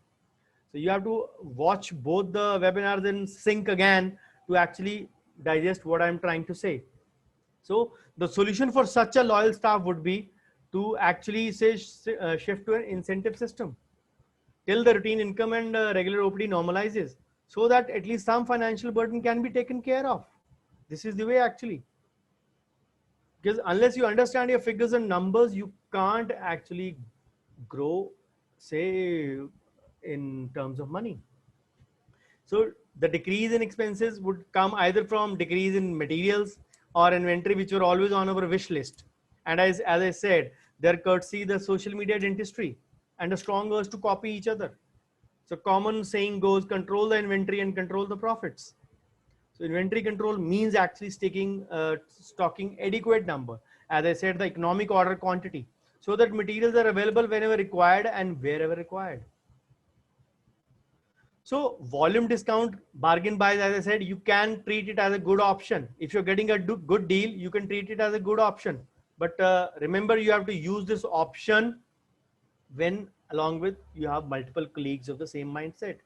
[SPEAKER 2] So you have to watch both the webinars in sync again to actually digest what I'm trying to say. So the solution for such a loyal staff would be to actually say shift to an incentive system till the routine income and regular OPD normalizes, so that at least some financial burden can be taken care of. This is the way actually. Because unless you understand your figures and numbers, you can't actually grow, say, in terms of money. So the decrease in expenses would come either from decrease in materials, or inventory which were always on our wish list. And as I said, they're courtesy the social media dentistry and a strong urge to copy each other. So common saying goes, control the inventory and control the profits. So inventory control means actually stocking adequate number. As I said, the economic order quantity, so that materials are available whenever required and wherever required. So volume discount, bargain buys, as I said, you can treat it as a good option. If you're getting a good deal, you can treat it as a good option. But remember, you have to use this option when along with you have multiple colleagues of the same mindset,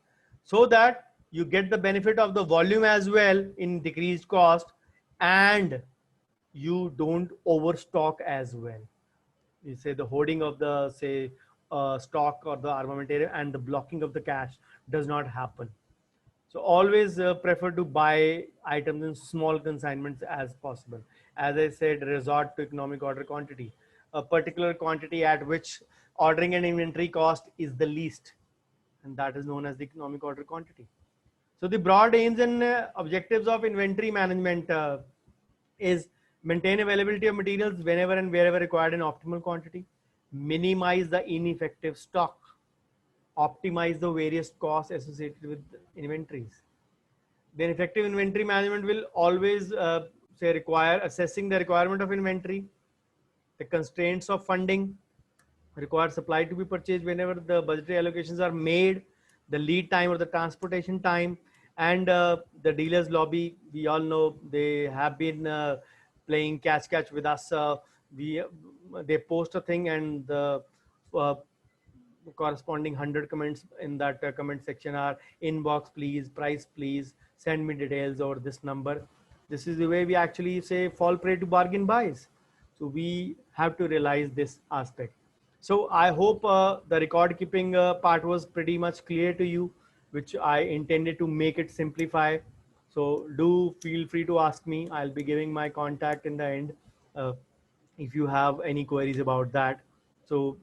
[SPEAKER 2] so that you get the benefit of the volume as well in decreased cost, and you don't overstock as well. You say the hoarding of the stock or the armamentarium and the blocking of the cash does not happen. So always prefer to buy items in small consignments as possible. As I said, resort to economic order quantity, a particular quantity at which ordering and inventory cost is the least, and that is known as the economic order quantity. So the broad aims and objectives of inventory management is maintain availability of materials whenever and wherever required in optimal quantity, minimize the ineffective stock, optimize the various costs associated with inventories. Then effective inventory management will always require assessing the requirement of inventory, the constraints of funding, require supply to be purchased whenever the budgetary allocations are made, the lead time or the transportation time, and the dealers lobby. We all know they have been playing catch with us. They post a thing and the uh, corresponding 100 comments in that comment section are inbox please, price please, send me details or this number. This is the way we actually fall prey to bargain buys. So we have to realize this aspect. So I hope the record keeping part was pretty much clear to you, which I intended to make it simplify. So do feel free to ask me. I'll be giving my contact in the end if you have any queries about that. So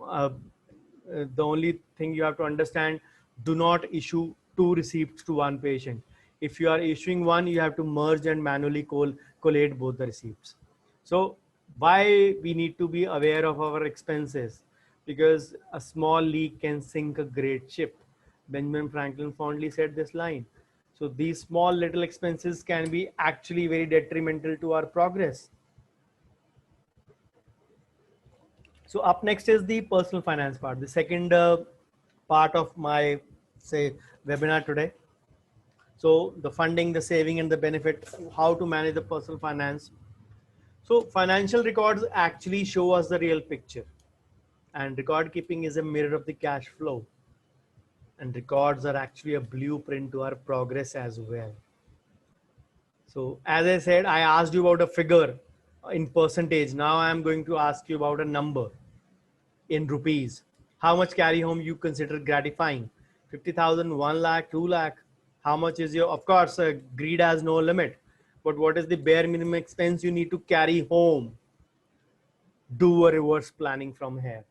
[SPEAKER 2] the only thing you have to understand, do not issue 2 receipts to one patient. If you are issuing one, you have to merge and manually collate both the receipts. So why we need to be aware of our expenses? Because a small leak can sink a great ship. Benjamin Franklin fondly said this line. So these small little expenses can be actually very detrimental to our progress. So up next is the personal finance part, the second part of my webinar today. So the funding, the saving and the benefit, how to manage the personal finance. So financial records actually show us the real picture, and record keeping is a mirror of the cash flow, and records are actually a blueprint to our progress as well. So as I said, I asked you about a figure in percentage. Now I'm going to ask you about a number in rupees. How much carry home you consider gratifying? 50,000, 1 lakh, 2 lakh. How much is your, of course, greed has no limit, but what is the bare minimum expense you need to carry home? Do a reverse planning from here,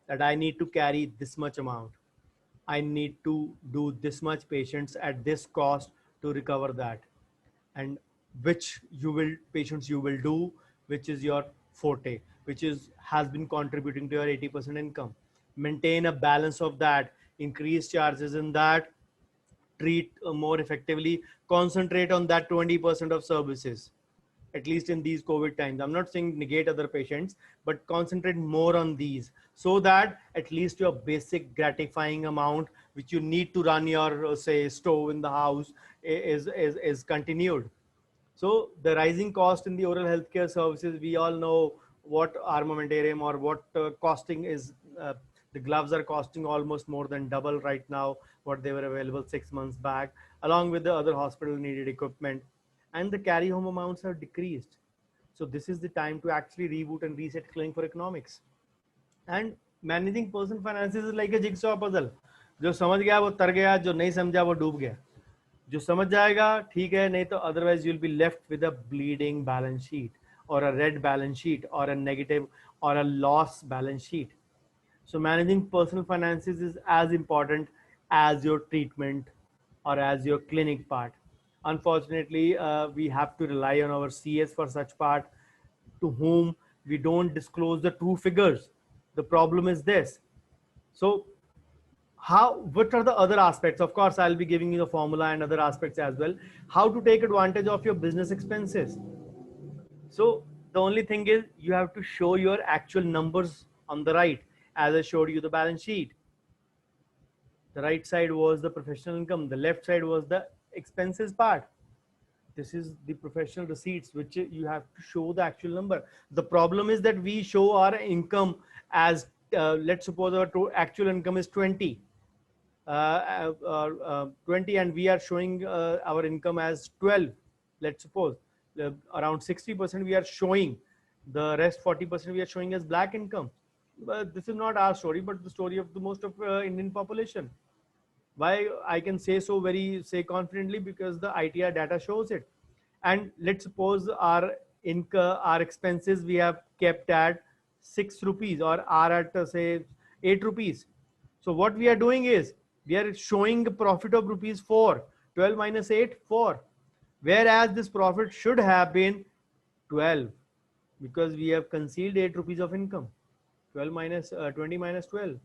[SPEAKER 2] that I need to carry this much amount. I need to do this much patients at this cost to recover that. And which patients you will do, which is your forte, which has been contributing to your 80% income. Maintain a balance of that, increase charges in that, treat more effectively, concentrate on that 20% of services, at least in these COVID times. I'm not saying negate other patients, but concentrate more on these, so that at least your basic gratifying amount, which you need to run your stove in the house, is continued. So the rising cost in the oral healthcare services, we all know what armamentarium or what costing is. The gloves are costing almost more than double right now what they were available 6 months back, along with the other hospital needed equipment, and the carry home amounts have decreased. So this is the time to actually reboot and reset Clinic for Economics. And managing personal finances is like a jigsaw puzzle. जो समझ गया वो तर गया, जो नहीं समझा वो डूब गया. जो समझ जाएगा ठीक है, नहीं तो otherwise you'll be left with a bleeding balance sheet or a red balance sheet or a negative or a loss balance sheet. So managing personal finances is as important as your treatment or as your clinic part. Unfortunately, we have to rely on our CS for such part, to whom we don't disclose the true figures. The problem is this. So what are the other aspects? Of course, I'll be giving you the formula and other aspects as well. How to take advantage of your business expenses. So the only thing is you have to show your actual numbers on the right, as I showed you the balance sheet. The right side was the professional income. The left side was the expenses part. This is the professional receipts, which you have to show the actual number. The problem is that we show our income as, let's suppose our actual income is 20. 20, and we are showing our income as 12. Let's suppose around 60% we are showing, the rest 40% we are showing as black income. But this is not our story, but the story of the most of Indian population. Why I can say so say confidently, because the ITR data shows it. And let's suppose our income, our expenses we have kept at 6 rupees or are at say 8 rupees. So what we are doing is we are showing a profit of rupees 4. 12 minus 8, 4. Whereas this profit should have been 12, because we have concealed 8 rupees of income. 12 minus 20 minus 12.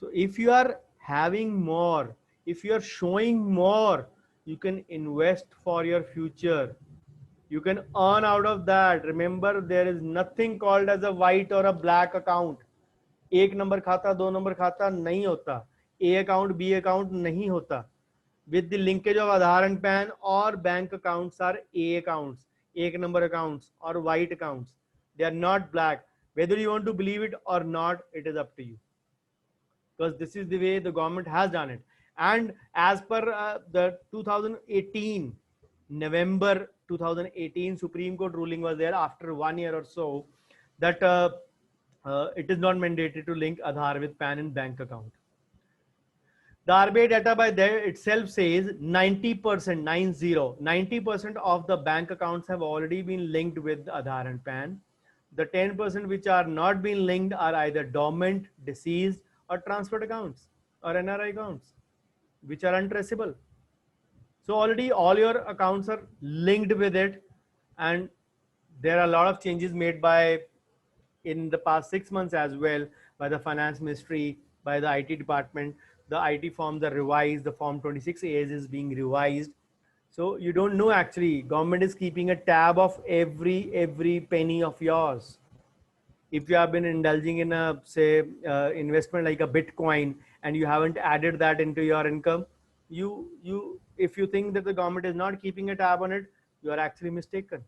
[SPEAKER 2] So if you are having more, if you are showing more, you can invest for your future. You can earn out of that. Remember, there is nothing called as a white or a black account. एक number खाता, दो number खाता नहीं होता. A account, B account नहीं होता. With the linkage of Aadhaar and PAN, or bank accounts are A accounts, एक number accounts or white accounts. They are not black. Whether you want to believe it or not, it is up to you. Because this is the way the government has done it. And as per the 2018, November 2018 Supreme Court ruling was there after 1 year or so, that it is not mandated to link Aadhaar with PAN and bank account. The RBI data by there itself says 90%, 90% of the bank accounts have already been linked with Aadhaar and PAN. The 10% which are not being linked are either dormant, deceased, or transferred accounts or NRI accounts, which are untraceable. So already all your accounts are linked with it, and there are a lot of changes made by, in the past 6 months as well, by the finance ministry, by the IT department. The IT forms are revised, the form 26A is being revised. So you don't know, actually government is keeping a tab of every penny of yours. If you have been indulging in a say investment like a Bitcoin and you haven't added that into your income, if you think that the government is not keeping a tab on it, you are actually mistaken.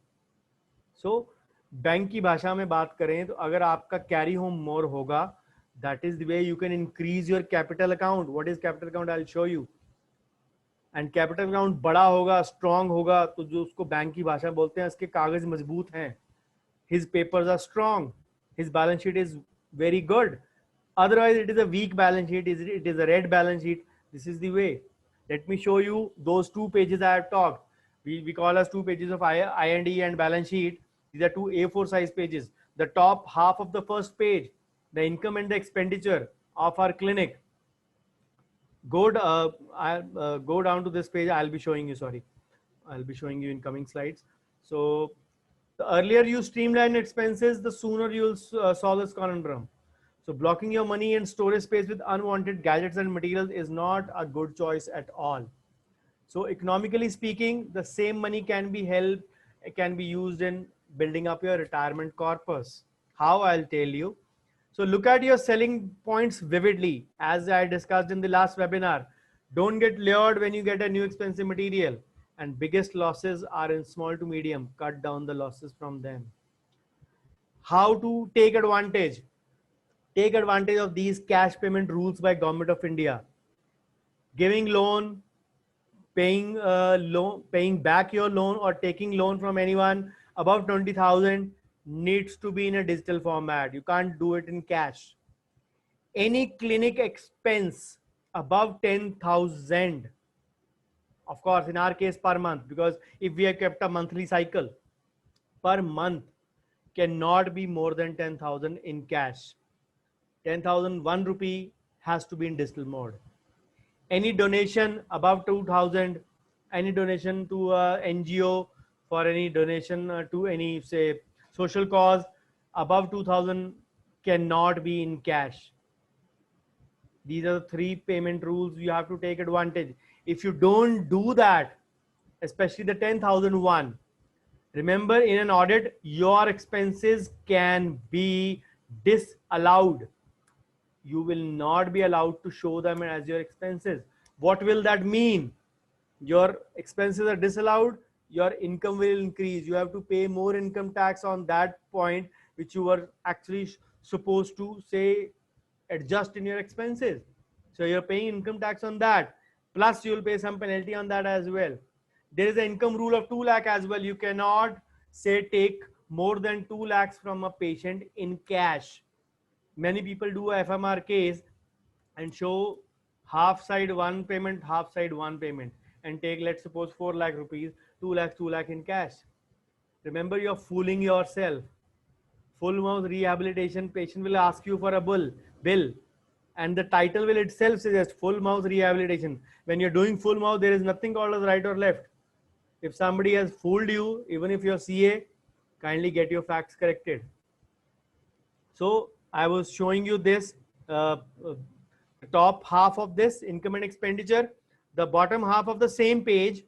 [SPEAKER 2] So bank की भाषा में बात करें तो अगर आपका carry home मोर होगा, that is the way you can increase your capital account. What is capital account? I'll show you. And capital account बड़ा होगा, strong होगा, तो जो उसको बैंक की भाषा बोलते हैं, उसके कागज मजबूत हैं. His papers are strong. His balance sheet is very good. Otherwise, it is a weak balance sheet. It is a red balance sheet. This is the way. Let me show you those 2 pages I have talked. We call as 2 pages of I&E and balance sheet. These are 2 A4 size pages. The top half of the first page, the income and the expenditure of our clinic. Go down to this page. I'll be showing you, sorry. I'll be showing you in coming slides. So the earlier you streamline expenses, the sooner you'll solve this conundrum. So blocking your money and storage space with unwanted gadgets and materials is not a good choice at all. So economically speaking, the same money can be used in building up your retirement corpus. How? I'll tell you. So look at your selling points vividly, as I discussed in the last webinar. Don't get lured when you get a new expensive material, and biggest losses are in small to medium. Cut down the losses from them. How to take advantage? Take advantage of these cash payment rules by Government of India. Giving loan, paying back your loan, or taking loan from anyone above 20,000 needs to be in a digital format. You can't do it in cash. Any clinic expense above 10,000, of course, in our case per month, because if we have kept a monthly cycle, per month cannot be more than 10,000 in cash. 10,001 rupee has to be in digital mode. Any donation above 2,000 any donation to a NGO, for any donation to any, say, social cause, above 2000 cannot be in cash. These are the 3 payment rules you have to take advantage. If you don't do that, especially the 10,001, remember, in an audit, your expenses can be disallowed. You will not be allowed to show them as your expenses. What will that mean? Your expenses are disallowed, your income will increase. You have to pay more income tax on that point, which you were actually supposed to, say, adjust in your expenses. So you're paying income tax on that. Plus you'll pay some penalty on that as well. There is an income rule of 2 lakh as well. You cannot, say, take more than 2 lakhs from a patient in cash. Many people do a FMR case and show half side one payment, half side one payment, and take, let's suppose, 4 lakh rupees, 2 lakh in cash. Remember, you're fooling yourself. Full mouth rehabilitation, patient will ask you for a bill, and the title will itself suggest full mouth rehabilitation. When you're doing full mouth, there is nothing called as right or left. If somebody has fooled you, even if you're CA, kindly get your facts corrected. So I was showing you this top half of this income and expenditure. The bottom half of the same page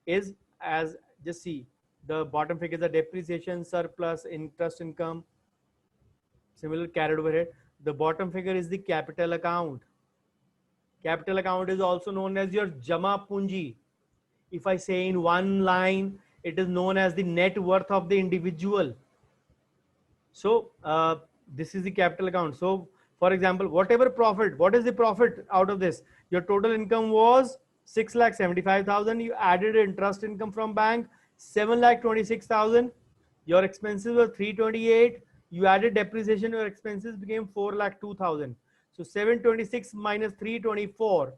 [SPEAKER 2] is, as just see, the bottom figures are depreciation, surplus, interest income, similar carried overhead. The bottom figure is the capital account. Capital account is also known as your Jama Punji. If I say in one line, it is known as the net worth of the individual. So this is the capital account. So for example, whatever profit, what is the profit out of this? Your total income was 6,75,000. You added interest income from bank, 7,26,000. Your expenses were 328. You added depreciation, your expenses became 4,02,000. So 726 minus 324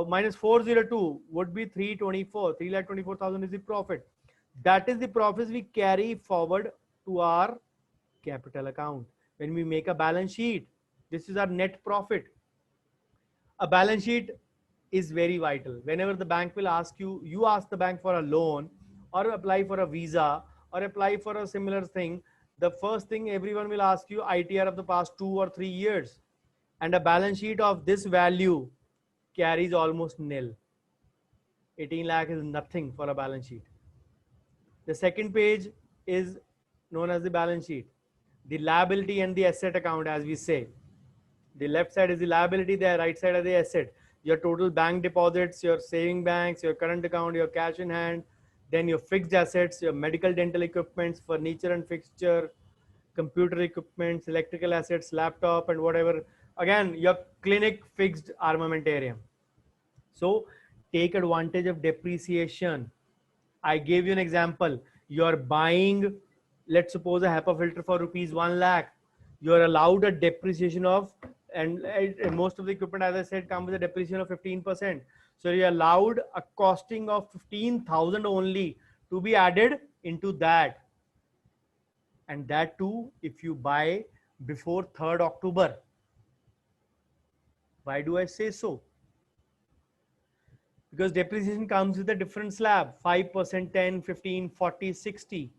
[SPEAKER 2] minus 402 would be 324. 3,24,000 is the profit. That is the profits we carry forward to our capital account. When we make a balance sheet, this is our net profit. A balance sheet is very vital. Whenever the bank will ask you, you ask the bank for a loan or apply for a visa or apply for a similar thing, the first thing everyone will ask you ITR of the past 2 or 3 years. And a balance sheet of this value carries almost nil. 18 lakh is nothing for a balance sheet. The second page is known as the balance sheet. The liability and the asset account, as we say. The left side is the liability, the right side is the asset. Your total bank deposits, your saving banks, your current account, your cash in hand, then your fixed assets, your medical dental equipments, furniture and fixture, computer equipments, electrical assets, laptop and whatever. Again, your clinic fixed armamentarium. So take advantage of depreciation. I gave you an example. You're buying, let's suppose, a HEPA filter for rupees 1 lakh. You're allowed a depreciation of, and most of the equipment, as I said, comes with a depreciation of 15%. So you're allowed a costing of 15,000 only to be added into that. And that too, if you buy before 3rd October. Why do I say so? Because depreciation comes with a different slab, 5%, 10, 15, 40, 60.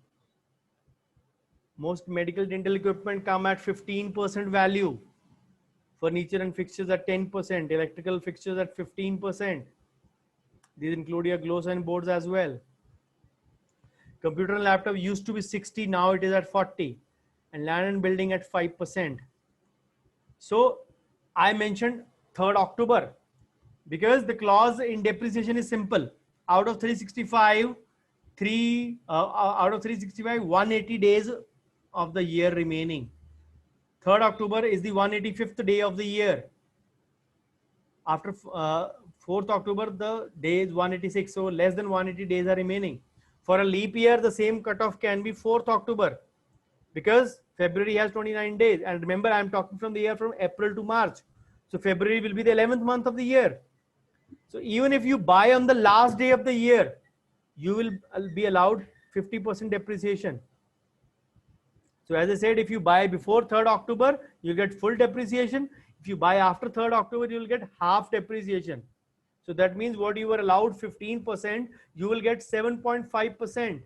[SPEAKER 2] Most medical dental equipment come at 15% value. Furniture and fixtures at 10%, electrical fixtures at 15%. These include your glows and boards as well. Computer and laptop used to be 60, now it is at 40. And land and building at 5%. So I mentioned 3rd October because the clause in depreciation is simple. Out of 365, 180 days of the year remaining. 3rd October is the 185th day of the year. After 4th October, the day is 186. So less than 180 days are remaining. For a leap year, the same cutoff can be 4th October because February has 29 days. And remember, I'm talking from the year from April to March. So February will be the 11th month of the year. So even if you buy on the last day of the year, you will be allowed 50% depreciation. So as I said, if you buy before 3rd October, you get full depreciation. If you buy after 3rd October, you will get half depreciation. So that means what you were allowed 15%, you will get 7.5%.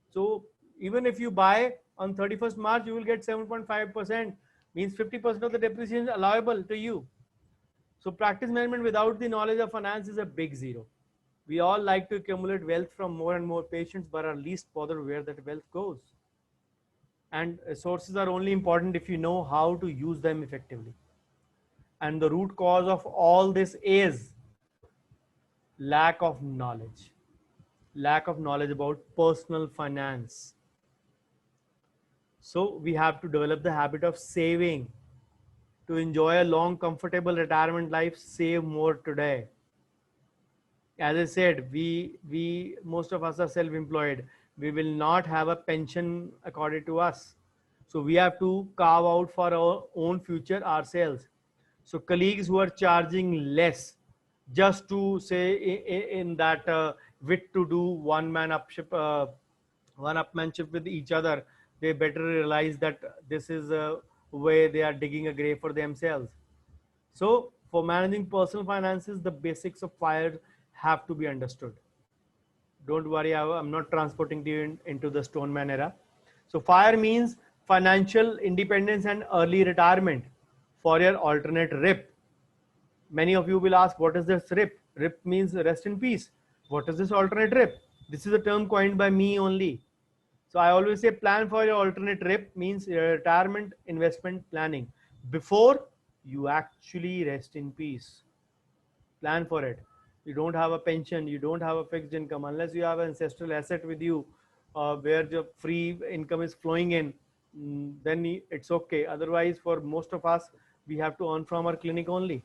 [SPEAKER 2] So even if you buy on 31st March, you will get 7.5%, means 50% of the depreciation is allowable to you. So practice management without the knowledge of finance is a big zero. We all like to accumulate wealth from more and more patients, but are least bothered where that wealth goes. And sources are only important if you know how to use them effectively. And the root cause of all this is lack of knowledge. Lack of knowledge about personal finance. So we have to develop the habit of saving. To enjoy a long, comfortable retirement life, save more today. As I said, we most of us are self-employed. We will not have a pension accorded to us. So we have to carve out for our own future ourselves. So colleagues who are charging less just to say in that wit to do one upmanship with each other, they better realize that this is a way they are digging a grave for themselves. So for managing personal finances, the basics of FIRE have to be understood. Don't worry, I'm not transporting you into the Stoneman era. So FIRE means financial independence and early retirement for your alternate RIP. Many of you will ask, what is this RIP? RIP means rest in peace. What is this alternate RIP? This is a term coined by me only. So I always say plan for your alternate RIP means retirement investment planning before you actually rest in peace. Plan for it. You don't have a pension, you don't have a fixed income unless you have an ancestral asset with you where the free income is flowing in, then it's okay. Otherwise, for most of us, we have to earn from our clinic only.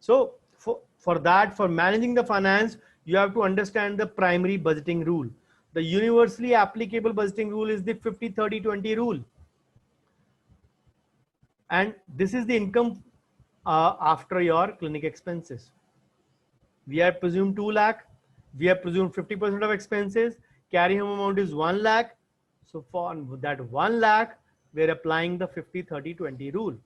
[SPEAKER 2] So for that, for managing the finance, you have to understand the primary budgeting rule. The universally applicable budgeting rule is the 50-30-20 rule. And this is the income after your clinic expenses. We have presumed 2 lakh. We have presumed 50% of expenses. Carry home amount is 1 lakh. So for that 1 lakh, we're applying the 50-30-20 rule.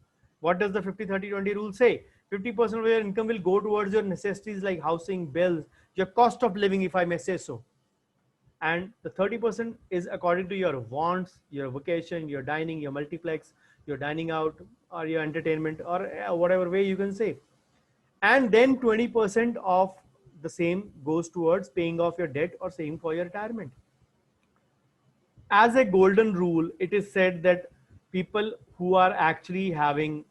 [SPEAKER 2] What does the 50-30-20 rule say? 50% of your income will go towards your necessities like housing, bills, your cost of living, if I may say so. And the 30% is according to your wants, your vacation, your dining, your multiplex, your dining out, or your entertainment, or whatever way you can say. And then 20% of the same goes towards paying off your debt or saving for your retirement. As a golden rule, it is said that people who are actually having,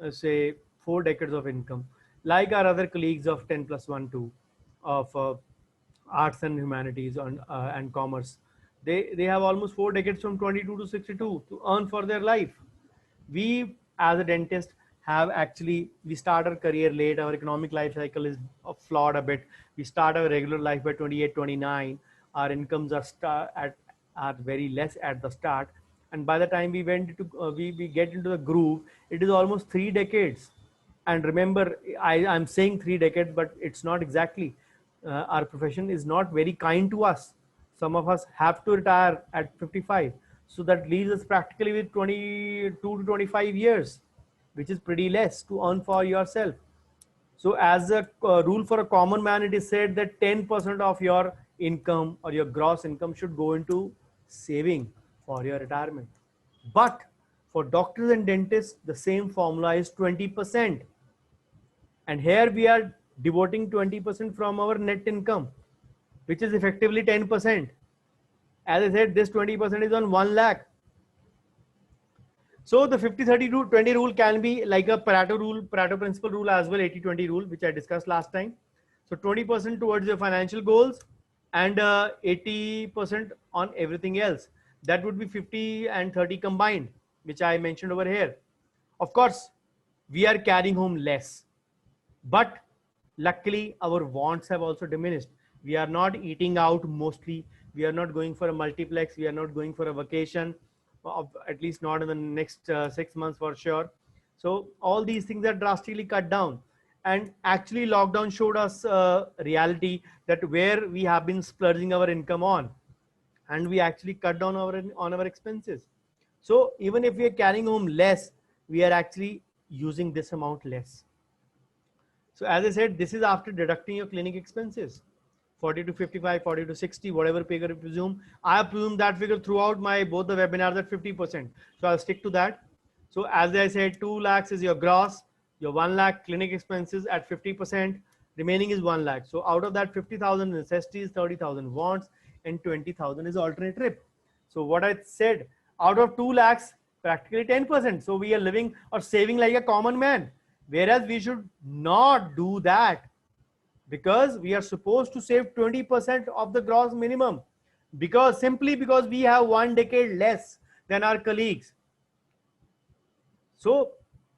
[SPEAKER 2] say, 4 decades of income, like our other colleagues of 10+1-2 of arts and humanities and commerce, they have almost 4 decades from 22 to 62 to earn for their life. We as a dentist have actually, we start our career late. Our economic life cycle is flawed a bit. We start our regular life by 28, 29. Our incomes are very less at the start. And by the time we went to, we get into the groove, it is almost 3 decades. And remember, I'm saying 3 decades, but it's not exactly. Our profession is not very kind to us. Some of us have to retire at 55. So that leaves us practically with 22 to 25 years, which is pretty less to earn for yourself. So as a rule for a common man, it is said that 10% of your income or your gross income should go into saving for your retirement. But for doctors and dentists, the same formula is 20%. And here we are devoting 20% from our net income, which is effectively 10%. As I said, this 20% is on 1 lakh. So the 50-30-20 rule can be like a Pareto principle rule as well, 80-20 rule, which I discussed last time. So 20% towards your financial goals and 80% on everything else. That would be 50 and 30 combined, which I mentioned over here. Of course, we are carrying home less, but luckily our wants have also diminished. We are not eating out mostly. We are not going for a multiplex. We are not going for a vacation, at least not in the next 6 months for sure. So all these things are drastically cut down. And actually lockdown showed us reality that where we have been splurging our income on, and we actually cut down on our expenses. So even if we are carrying home less, we are actually using this amount less. So as I said, this is after deducting your clinic expenses. 40 to 55, 40 to 60, whatever figure you presume. I have presumed that figure throughout my both the webinars at 50%. So I'll stick to that. So as I said, 2 lakhs is your gross, your 1 lakh clinic expenses at 50%, remaining is 1 lakh. So out of that 50,000 necessities, 30,000 wants, and 20,000 is alternate trip. So what I said, out of 2 lakhs, practically 10%. So we are living or saving like a common man. Whereas we should not do that, because we are supposed to save 20% of the gross minimum, because simply because we have 1 decade less than our colleagues. So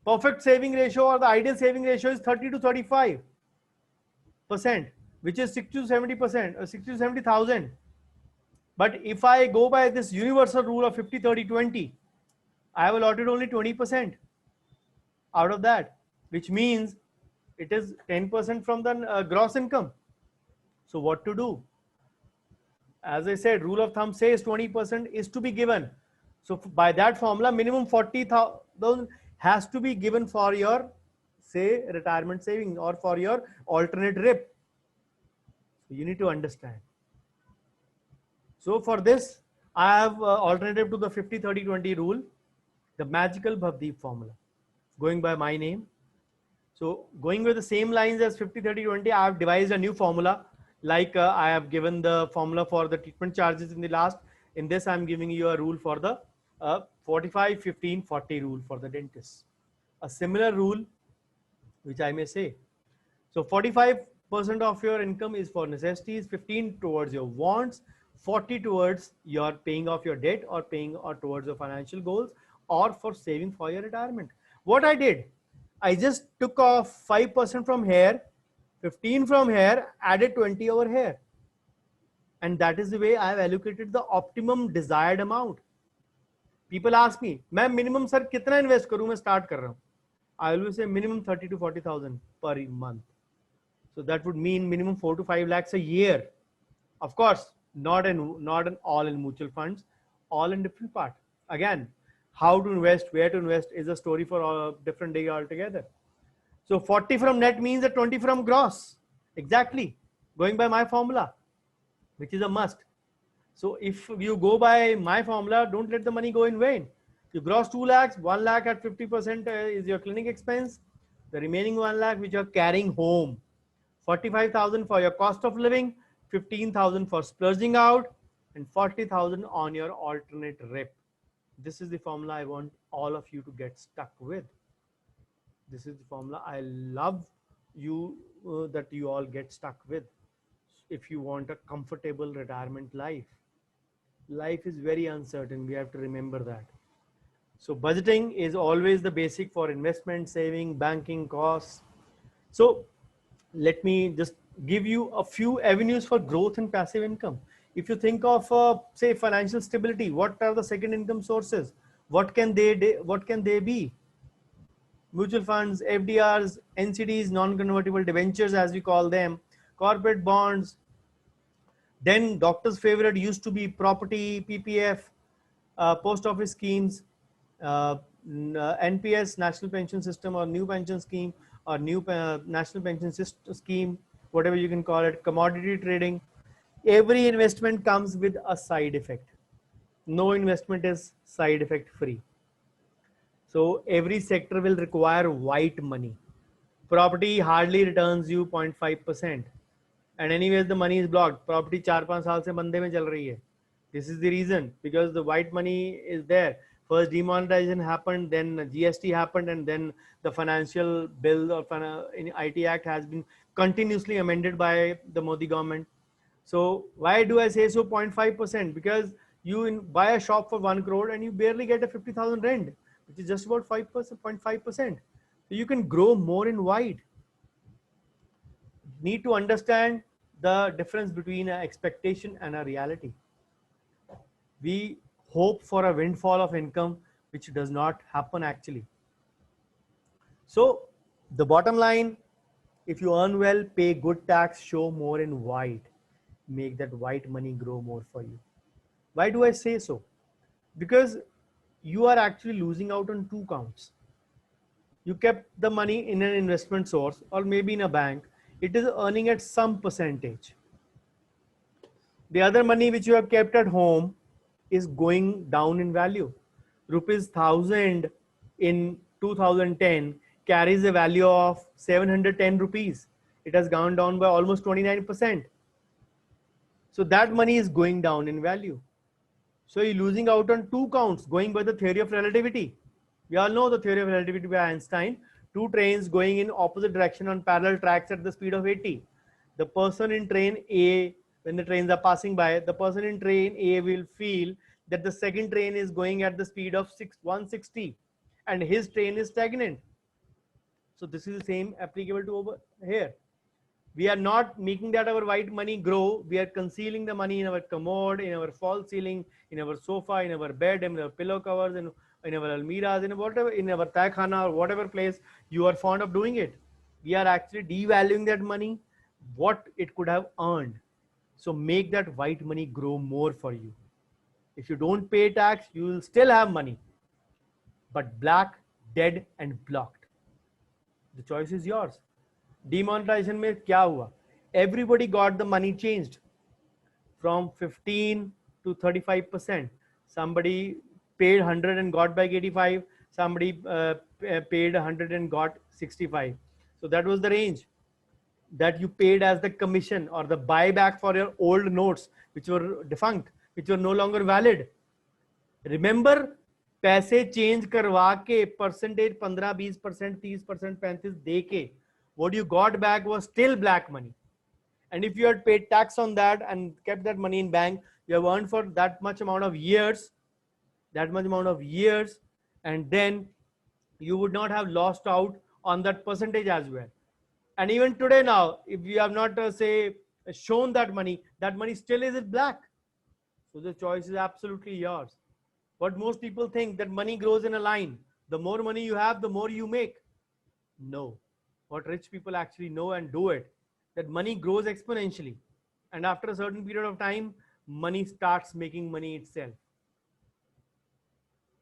[SPEAKER 2] perfect saving ratio or the ideal saving ratio is 30 to 35%, which is 60 to 70% or 60 to 70,000. But if I go by this universal rule of 50, 30, 20, I have allotted only 20% out of that, which means it is 10% from the gross income. So what to do? As I said, rule of thumb says 20% is to be given. So by that formula, minimum 40,000 has to be given for your, say, retirement saving or for your alternate RIP. So you need to understand. So for this, I have alternative to the 50, 30, 20 rule, the magical Bhavdeep formula, going by my name. So going with the same lines as 50, 30, 20, I have devised a new formula. Like I have given the formula for the treatment charges in the last. In this, I'm giving you a rule for the 45, 15, 40 rule for the dentist. A similar rule, which I may say. So 45% of your income is for necessities, 15 towards your wants, 40 towards your paying off your debt or paying or towards your financial goals or for saving for your retirement. What I did, I just took off 5% from here, 15 from here, added 20 over here. And that is the way I have allocated the optimum desired amount. People ask me, "Ma'am, minimum sir kitna invest karu? Main start kar raha hu." I always say minimum 30 to 40,000 per month. So that would mean minimum 4 to 5 lakhs a year. Of course, not in all in mutual funds, all in different part. Again, how to invest, where to invest is a story for a different day altogether. So 40 from net means that 20 from gross. Exactly. Going by my formula, which is a must. So if you go by my formula, don't let the money go in vain. You gross 2 lakhs, 1 lakh at 50% is your clinic expense. The remaining 1 lakh which you're carrying home. 45,000 for your cost of living, 15,000 for splurging out, and 40,000 on your alternate RIP. This is the formula I want all of you to get stuck with. This is the formula I love you that you all get stuck with. If you want a comfortable retirement life, life is very uncertain. We have to remember that. So budgeting is always the basic for investment, saving, banking, costs. So let me just give you a few avenues for growth and passive income. If you think of say financial stability, what are the second income sources? What can they be? Mutual funds, FDRs, NCDs, non-convertible debentures as we call them, corporate bonds. Then doctor's favorite used to be property, PPF, post office schemes, NPS, National Pension System, or new pension scheme, or new national pension scheme, whatever you can call it, commodity trading. Every investment comes with a side effect. No investment is side effect free. So every sector will require white money. Property hardly returns you 0.5%. And anyways, the money is blocked. Property 4-5 साल से बंदे में चल रही है. This is the reason, because the white money is there. First demonetization happened, then GST happened, and then the financial bill or in IT Act has been continuously amended by the Modi government. So why do I say so 0.5%? Because you buy a shop for 1 crore and you barely get a 50,000 rent, which is just about 5%, 0.5%. So you can grow more in white. Need to understand the difference between an expectation and a reality. We hope for a windfall of income, which does not happen actually. So the bottom line, if you earn well, pay good tax, show more in white, make that white money grow more for you. Why do I say so? Because you are actually losing out on 2 counts. You kept the money in an investment source or maybe in a bank. It is earning at some percentage. The other money which you have kept at home is going down in value. Rupees 1000 in 2010 carries a value of 710 rupees. It has gone down by almost 29%. So that money is going down in value. So you're losing out on two counts going by the theory of relativity. We all know the theory of relativity by Einstein. Two trains going in opposite direction on parallel tracks at the speed of 80. The person in train A, when the trains are passing by, the person in train A will feel that the second train is going at the speed of 160 and his train is stagnant. So this is the same applicable to over here. We are not making that our white money grow. We are concealing the money in our commode, in our false ceiling, in our sofa, in our bed, in our pillow covers, in our almiras, in whatever, in our taikhana or whatever place you are fond of doing it. We are actually devaluing that money, what it could have earned. So make that white money grow more for you. If you don't pay tax, you will still have money, but black, dead and blocked. The choice is yours. Demonetization में क्या हुआ? Everybody got the money changed from 15 to 35%. Somebody paid 100 and got back 85. Somebody paid 100 and got 65. So that was the range that you paid as the commission or the buyback for your old notes, which were defunct, which were no longer valid. Remember, पैसे change करवा के percentage 15, 20%, 30%, 35 दे के what you got back was still black money. And if you had paid tax on that and kept that money in bank, you have earned for that much amount of years, and then you would not have lost out on that percentage as well. And even today now, if you have not shown that money still is black. So the choice is absolutely yours. What most people think that money grows in a line. The more money you have, the more you make. No. What rich people actually know and do it, that money grows exponentially. And after a certain period of time, money starts making money itself.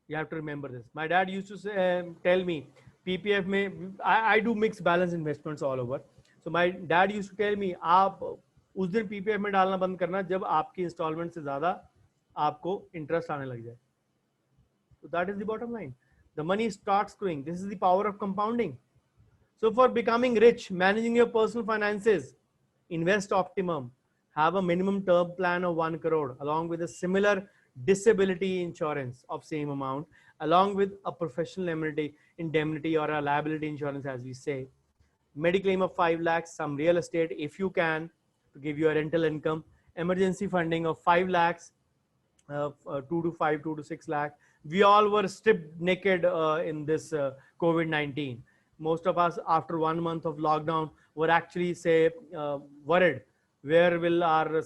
[SPEAKER 2] You have to remember this. My dad used to tell me, PPF I do mixed balance investments all over. So my dad used to tell me, आप उस दिन PPF में डालना बंद करना जब आपकी instalment से ज़्यादा आपको इंटरेस्ट आने लग जाए. So that is the bottom line. The money starts growing. This is the power of compounding. So for becoming rich, managing your personal finances, invest optimum, have a minimum term plan of 1 crore along with a similar disability insurance of same amount, along with a professional indemnity or a liability insurance as we say, mediclaim of 5 lakhs, some real estate if you can to give you a rental income, emergency funding of 5 lakhs, 2 to 6 lakh. We all were stripped naked in this COVID-19. Most of us after 1 month of lockdown were actually worried, where will our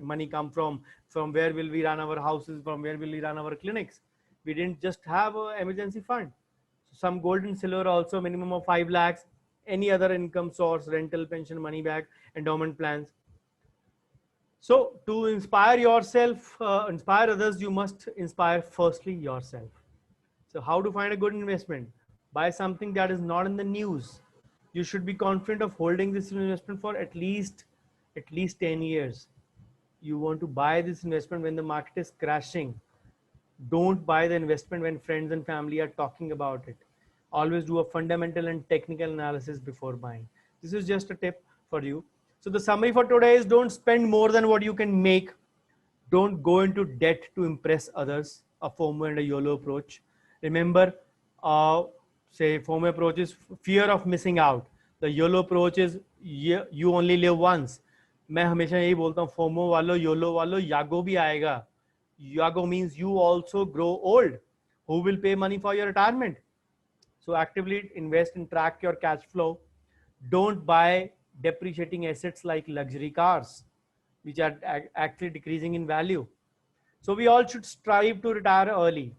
[SPEAKER 2] money come from where will we run our houses, from where will we run our clinics. We didn't just have an emergency fund. Some gold and silver also, minimum of 5 lakhs, any other income source, rental, pension, money back, endowment plans. So to inspire yourself, inspire others, you must inspire firstly yourself. So how to find a good investment? Buy something that is not in the news. You should be confident of holding this investment for at least 10 years. You want to buy this investment when the market is crashing. Don't buy the investment when friends and family are talking about it. Always do a fundamental and technical analysis before buying. This is just a tip for you. So the summary for today is don't spend more than what you can make. Don't go into debt to impress others. A FOMO and a YOLO approach. Remember, FOMO approach is fear of missing out. The YOLO approach is you only live once. मैं हमेशा यही बोलता हूँ, FOMO वालों, YOLO वालों, YAGO भी आएगा. YAGO means you also grow old. Who will pay money for your retirement? So actively invest and track your cash flow. Don't buy depreciating assets like luxury cars, which are actually decreasing in value. So we all should strive to retire early.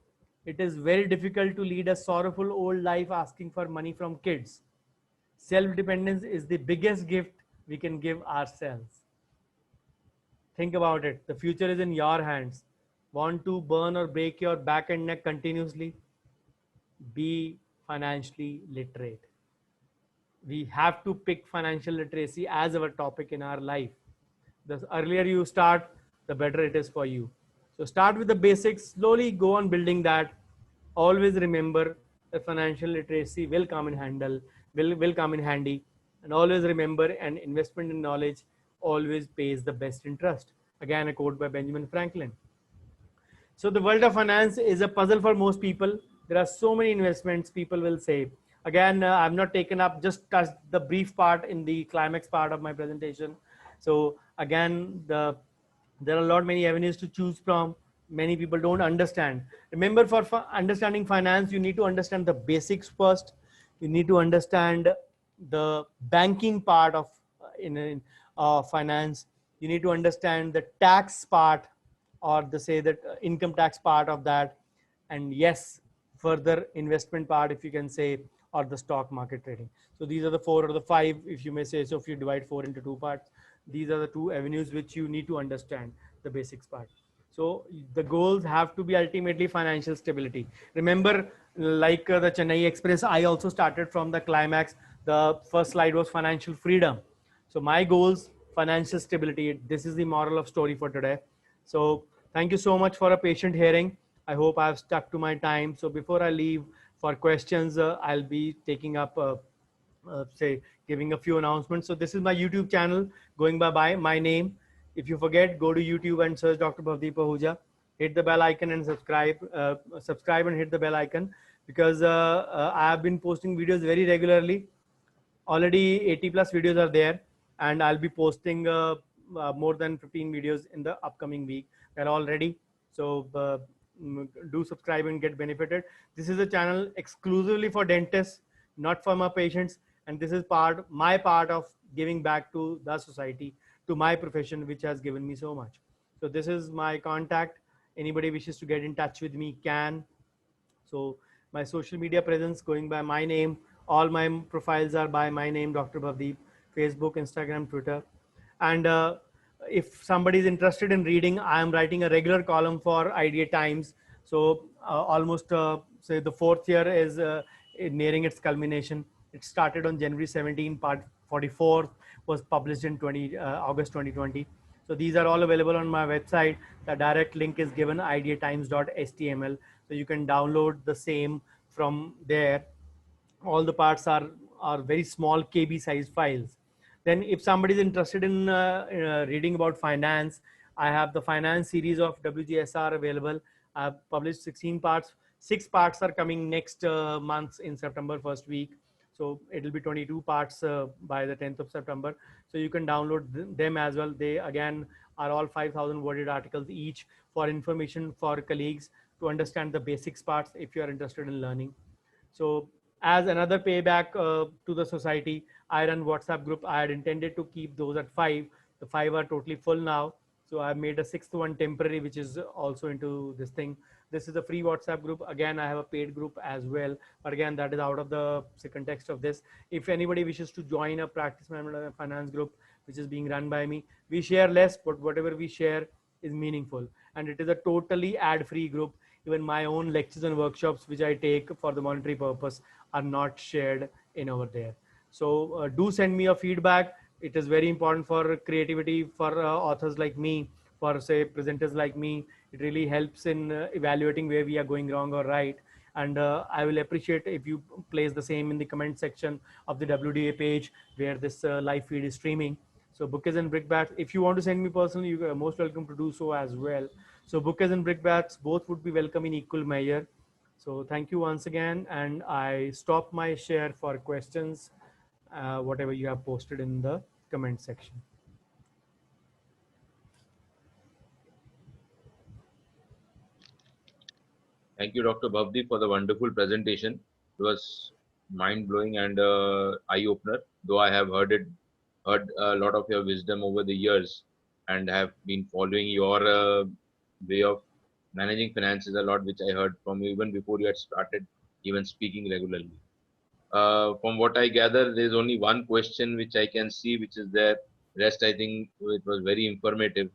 [SPEAKER 2] It is very difficult to lead a sorrowful old life asking for money from kids. Self-dependence is the biggest gift we can give ourselves. Think about it. The future is in your hands. Want to burn or break your back and neck continuously? Be financially literate. We have to pick financial literacy as our topic in our life. The earlier you start, the better it is for you. So start with the basics, slowly go on building that. Always remember that financial literacy will come in will come in handy. And always remember, an investment in knowledge always pays the best interest. Again, a quote by Benjamin Franklin. So the world of finance is a puzzle for most people. There are so many investments, people will say. Again, I've not taken up, just touched the brief part in the climax part of my presentation. So again, there are a lot many avenues to choose from. Many people don't understand. Remember, for understanding finance, you need to understand the basics first. You need to understand the banking part of finance. You need to understand the tax part, or the say that income tax part of that, and yes, further investment part, if you can say, or the stock market trading. So these are the four or the five, if you may say so. If you divide four into two parts, these are the two avenues which you need to understand the basics part. So the goals have to be ultimately financial stability. Remember, like the Chennai Express, I also started from the climax. The first slide was financial freedom. So my goals, financial stability. This is the moral of story for today. So thank you so much for a patient hearing. I hope I've stuck to my time. So before I leave for questions, I'll be taking up, say, giving a few announcements. So this is my YouTube channel going by my name. If you forget, go to YouTube and search Dr. Bhavdeep Ahuja. Hit the bell icon and subscribe. Subscribe and hit the bell icon, because I have been posting videos very regularly. Already 80 plus videos are there, and I'll be posting more than 15 videos in the upcoming week. They're all ready. So do subscribe and get benefited. This is a channel exclusively for dentists, not for my patients. And this is my part of giving back to the society, to my profession, which has given me so much. So this is my contact. Anybody wishes to get in touch with me can. So my social media presence going by my name. All my profiles are by my name, Dr. Bhavdeep, Facebook, Instagram, Twitter. And if somebody is interested in reading, I am writing a regular column for Idea Times. So almost say the fourth year is nearing its culmination. It started on January 17, part 44 was published in August 2020. So these are all available on my website. The direct link is given, ideatimes.html. So you can download the same from there. All the parts are very small KB size files. Then if somebody is interested in reading about finance, I have the finance series of WGSR available. I've published 16 parts. 6 parts are coming next month in September first week. So it'll be 22 parts by the 10th of September. So you can download them as well. They again are all 5,000 worded articles each, for information for colleagues to understand the basics parts if you are interested in learning. So as another payback to the society, I run WhatsApp group. I had intended to keep those at 5. The 5 are totally full now. So I've made a 6th one temporary, which is also into this thing. This is a free WhatsApp group. Again, I have a paid group as well. But again, that is out of the context of this. If anybody wishes to join a practice management finance group, which is being run by me, we share less, but whatever we share is meaningful. And it is a totally ad-free group. Even my own lectures and workshops, which I take for the monetary purpose, are not shared in over there. So do send me a feedback. It is very important for creativity, for authors like me, for say presenters like me. It really helps in evaluating where we are going wrong or right. And I will appreciate if you place the same in the comment section of the WDA page where this live feed is streaming. So Bouquets and Brickbats, if you want to send me personally, you are most welcome to do so as well. So Bouquets and Brickbats, both would be welcome in equal measure. So thank you once again, and I stop my share for questions, whatever you have posted in the comment section.
[SPEAKER 3] Thank you, Dr. Bhavdeep, for the wonderful presentation. It was mind-blowing and eye-opener. Though I have heard a lot of your wisdom over the years, and have been following your way of managing finances a lot, which I heard from you even before you had started even speaking regularly. From what I gather, there's only one question which I can see, which is there. Rest, I think it was very informative.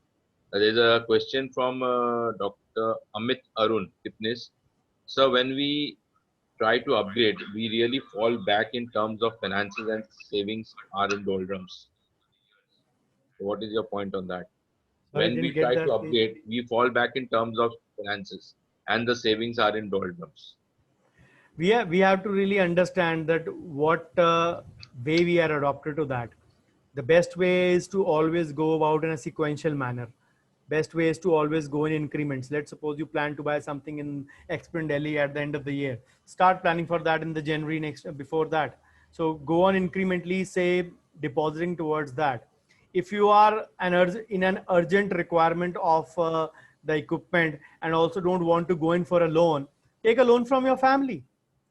[SPEAKER 3] There's a question from Dr. Amit Arun Fitness. So when we try to upgrade, we really fall back in terms of finances and savings are in doldrums. What is your point on that?
[SPEAKER 2] I
[SPEAKER 3] When
[SPEAKER 2] didn't
[SPEAKER 3] we
[SPEAKER 2] get
[SPEAKER 3] try to
[SPEAKER 2] that.
[SPEAKER 3] upgrade, we fall back in terms of finances and the savings are in doldrums.
[SPEAKER 2] We have to really understand that what way we are adopted to that. The best way is to always go about in a sequential manner. Best way is to always go in increments. Let's suppose you plan to buy something in Express Delhi at the end of the year. Start planning for that in the January next before that. So go on incrementally, say depositing towards that. If you are in an urgent requirement of the equipment and also don't want to go in for a loan, take a loan from your family.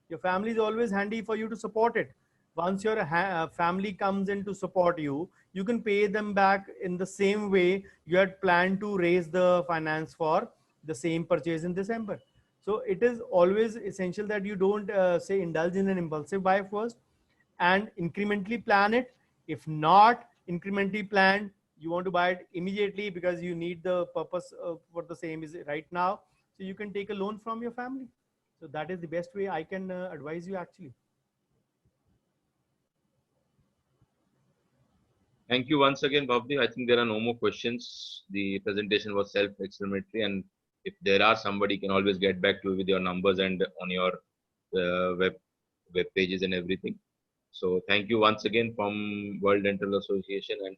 [SPEAKER 2] Your family is always handy for you to support it. Once your family comes in to support you, you can pay them back in the same way you had planned to raise the finance for the same purchase in December. So it is always essential that you don't say indulge in an impulsive buy first and incrementally plan it. If not incrementally planned, you want to buy it immediately because you need the purpose for the same is right now. So you can take a loan from your family. So that is the best way I can advise you actually.
[SPEAKER 3] Thank you once again, Bhavdi. I think there are no more questions. The presentation was self-explanatory, and if there are, somebody can always get back to you with your numbers and on your web pages and everything. So thank you once again from World Dental Association, and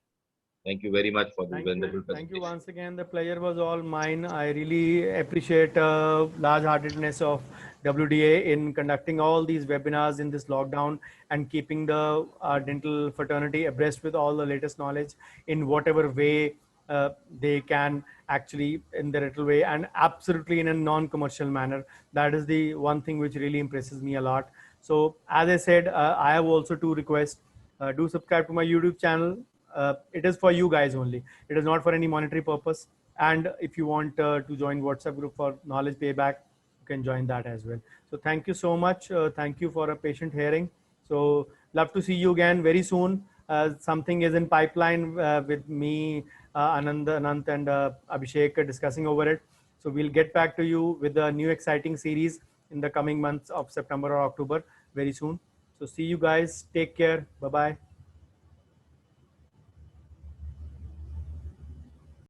[SPEAKER 3] thank you very much for the wonderful presentation.
[SPEAKER 2] Thank you once again. The pleasure was all mine. I really appreciate large-heartedness of WDA in conducting all these webinars in this lockdown and keeping the dental fraternity abreast with all the latest knowledge in whatever way they can, actually in the little way and absolutely in a non-commercial manner. That is the one thing which really impresses me a lot. So as I said, I have also two requests. Do subscribe to my YouTube channel. It is for you guys only. It is not for any monetary purpose. And if you want to join WhatsApp group for knowledge payback, you can join that as well. So thank you so much. Thank you for a patient hearing. So love to see you again very soon. Something is in pipeline with me, Anant, and Abhishek discussing over it. So we'll get back to you with a new exciting series in the coming months of September or October very soon. So see you guys. Take care. Bye-bye.